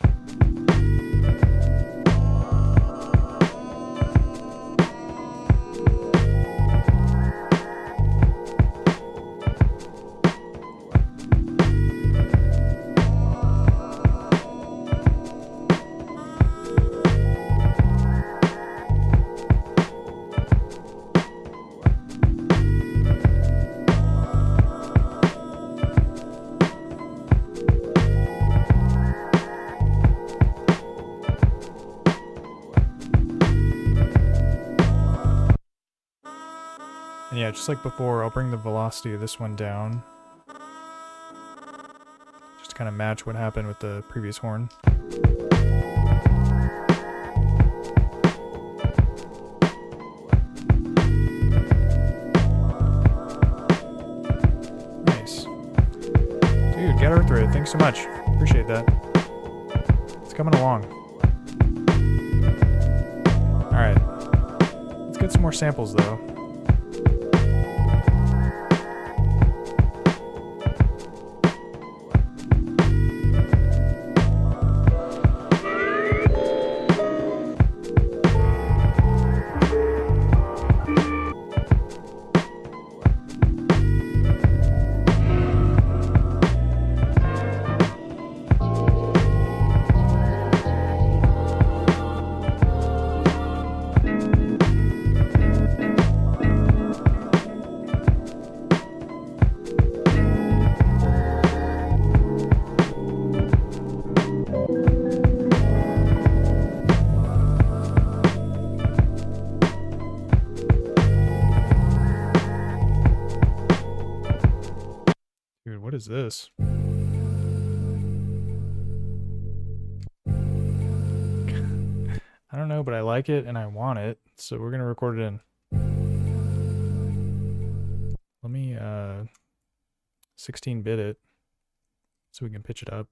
And yeah, just like before, I'll bring the velocity of this one down. Just to kind of match what happened with the previous horn. Nice. Dude, Get Earth Raid, thanks so much. Appreciate that. It's coming along. Alright. Let's get some more samples though. Dude, what is this? I don't know, but I like it and I want it, so we're gonna record it in. Let me 16-bit it so we can pitch it up.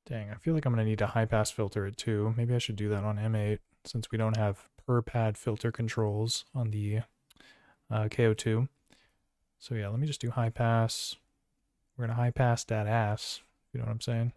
Dang, I feel like I'm gonna need a high pass filter it too. Maybe I should do that on M8 since we don't have per pad filter controls on the KO2. So yeah, let me just do high pass. We're gonna high pass that ass, you know what I'm saying?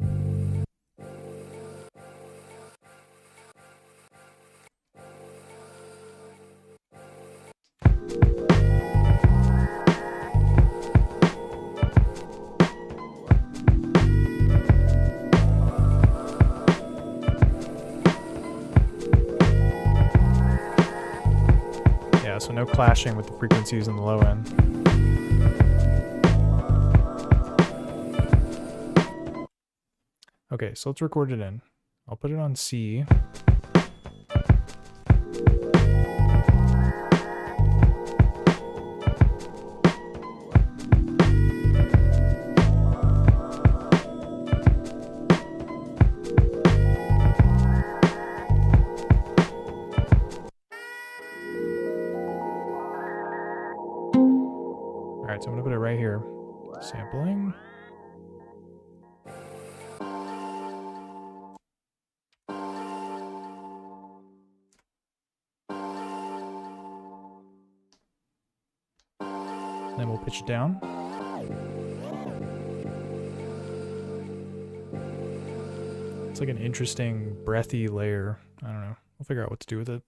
Yeah, so no clashing with the frequencies in the low end. Okay, so let's record it in. I'll put it on C. Alright, so I'm gonna put it right here. Sampling. Then we'll pitch it down. It's like an interesting breathy layer. I don't know. We'll figure out what to do with it.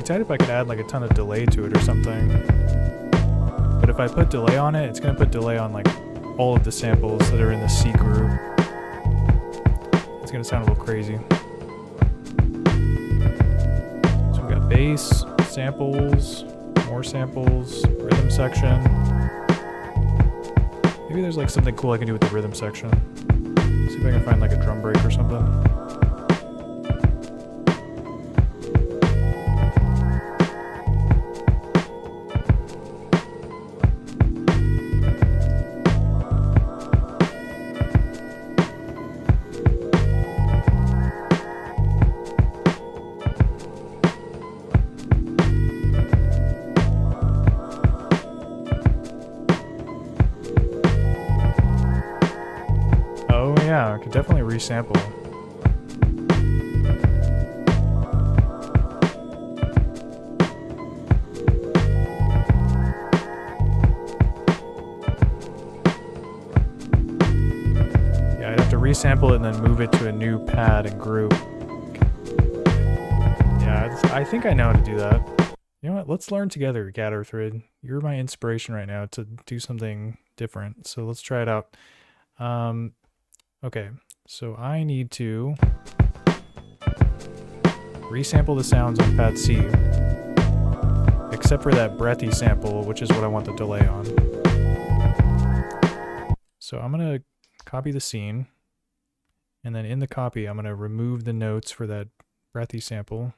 tight if I could add like a ton of delay to it or something. But if I put delay on it, it's going to put delay on like all of the samples that are in the C group. It's going to sound a little crazy. So we've got bass, samples, more samples, rhythm section. Maybe there's like something cool I can do with the rhythm section. See if I can find like a drum break or something. Yeah, I could definitely resample. Yeah, I'd have to resample it and then move it to a new pad and group. Yeah, I think I know how to do that. You know what? Let's learn together, Gatherthread. You're my inspiration right now to do something different. So let's try it out. Okay, so I need to resample the sounds on pad C, except for that breathy sample, which is what I want the delay on. So I'm going to copy the scene, and then in the copy, I'm going to remove the notes for that breathy sample.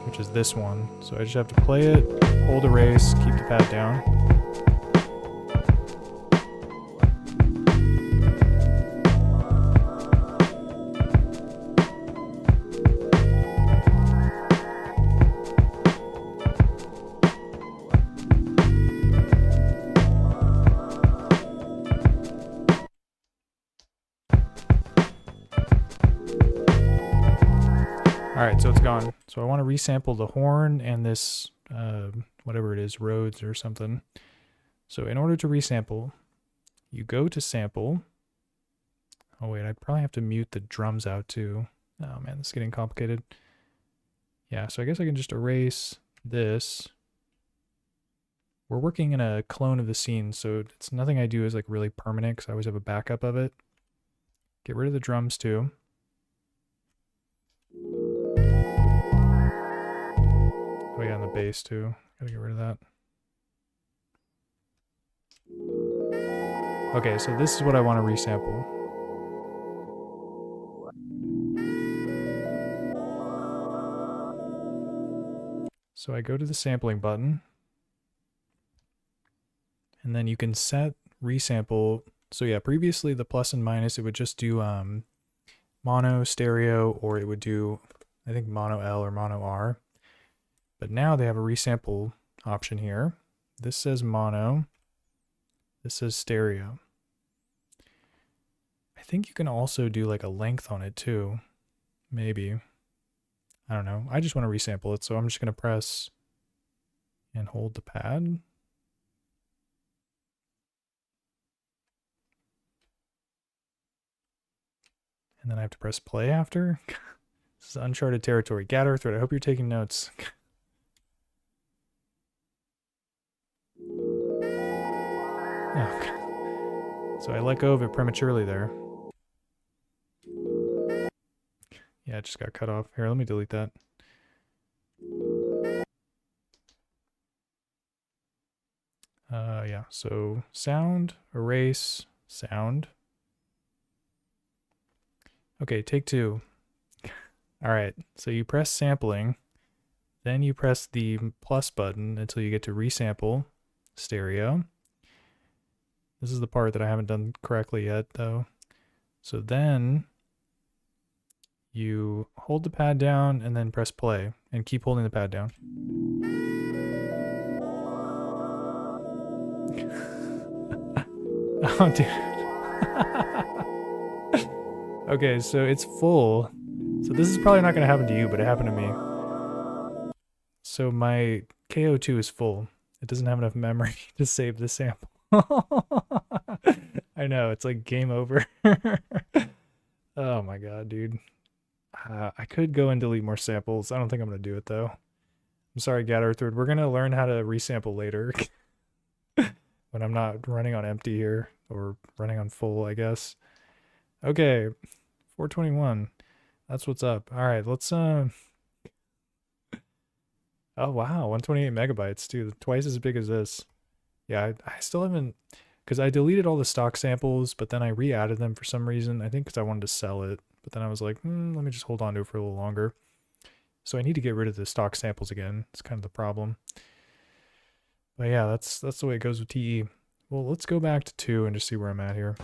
Which is this one. So I just have to play it, hold erase, keep the pad down. Alright, so it's gone. So I want to resample the horn and this, whatever it is, Rhodes or something. So in order to resample, you go to sample. Oh wait, I probably have to mute the drums out too. Oh man, this is getting complicated. Yeah, so I guess I can just erase this. We're working in a clone of the scene, so it's nothing I do is like really permanent because I always have a backup of it. Get rid of the drums too. Oh yeah, and the bass too. Gotta get rid of that. Okay, so this is what I want to resample. So I go to the sampling button, and then you can set resample. So yeah, previously the plus and minus, it would just do mono, stereo, or it would do, I think, mono L or mono R. But now they have a resample option here. This says mono. This says stereo. I think you can also do like a length on it too. Maybe. I don't know. I just want to resample it, so I'm just going to press and hold the pad. And then I have to press play after. This is uncharted territory. Gatherthread, I hope you're taking notes. Oh, so I let go of it prematurely there. Yeah, it just got cut off. Here, let me delete that. Yeah, so sound, erase, sound. Okay, take two. All right, so you press sampling, then you press the plus button until you get to resample stereo. This is the part that I haven't done correctly yet, though. So then you hold the pad down and then press play and keep holding the pad down. Oh, dude. Okay, so it's full. So this is probably not going to happen to you, but it happened to me. So my KO2 is full. It doesn't have enough memory to save the sample. I know, it's like game over. Oh my god, dude. I could go and delete more samples. I don't think I'm gonna do it though. I'm sorry, Gatherthrid. We're gonna learn how to resample later when I'm not running on empty here or running on full, I guess. Okay, 421. That's what's up. All right, let's Oh wow, 128 megabytes too. Twice as big as this. Yeah, I still haven't, because I deleted all the stock samples, but then I re-added them for some reason. I think because I wanted to sell it, but then I was like, let me just hold on to it for a little longer. So I need to get rid of the stock samples again. It's kind of the problem. But yeah, that's the way it goes with TE. Well, let's go back to 2 and just see where I'm at here.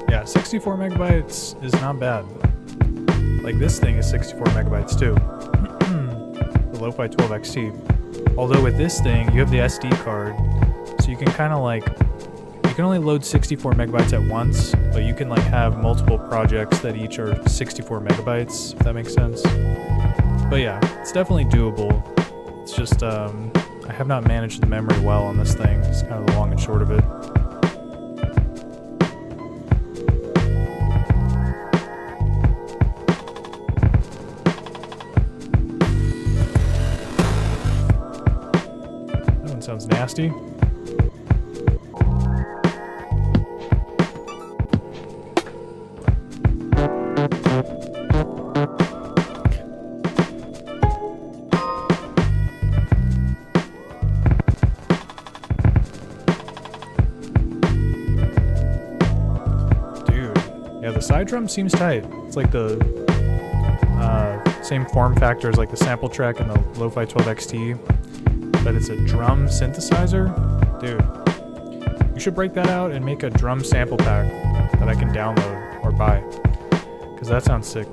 Yeah, 64 megabytes is not bad. Like this thing is 64 megabytes too. The Lo-Fi 12 XT. Although with this thing, you have the SD card, so you can kind of like, you can only load 64 megabytes at once, but you can like have multiple projects that each are 64 megabytes, if that makes sense. But yeah, it's definitely doable. It's just, I have not managed the memory well on this thing. It's kind of the long and short of it. Sounds nasty. Dude, yeah, the side drum seems tight. It's like the same form factor as like the sample track and the Lo-Fi 12 XT. But it's a drum synthesizer? Dude, you should break that out and make a drum sample pack that I can download or buy, because that sounds sick.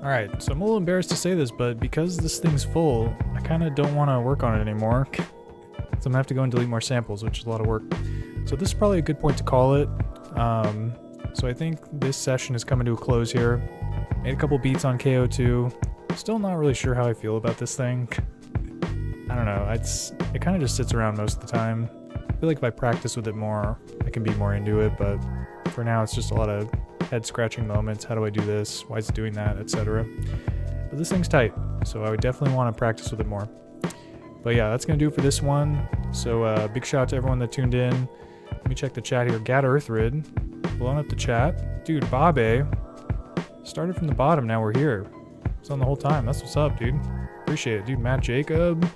Alright, so I'm a little embarrassed to say this, but because this thing's full, I kind of don't want to work on it anymore. So I'm going to have to go and delete more samples, which is a lot of work. So this is probably a good point to call it. So I think this session is coming to a close here. Made a couple beats on KO2. Still not really sure how I feel about this thing. I don't know, it kind of just sits around most of the time. I feel like if I practice with it more, I can be more into it, but for now it's just a lot of head scratching moments. How do I do this? Why is it doing that? Etc. But this thing's tight, so I would definitely want to practice with it more. But yeah, that's going to do it for this one. So big shout out to everyone that tuned in. Let me check the chat here. Gat blowing up the chat. Dude, Babe started from the bottom, now we're here. It's on the whole time. That's what's up, dude. Appreciate it, dude. Matt Jacob,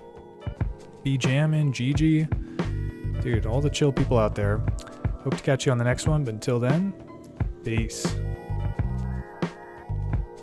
B Jammin, Gigi. Dude, all the chill people out there. Hope to catch you on the next one, but until then, peace.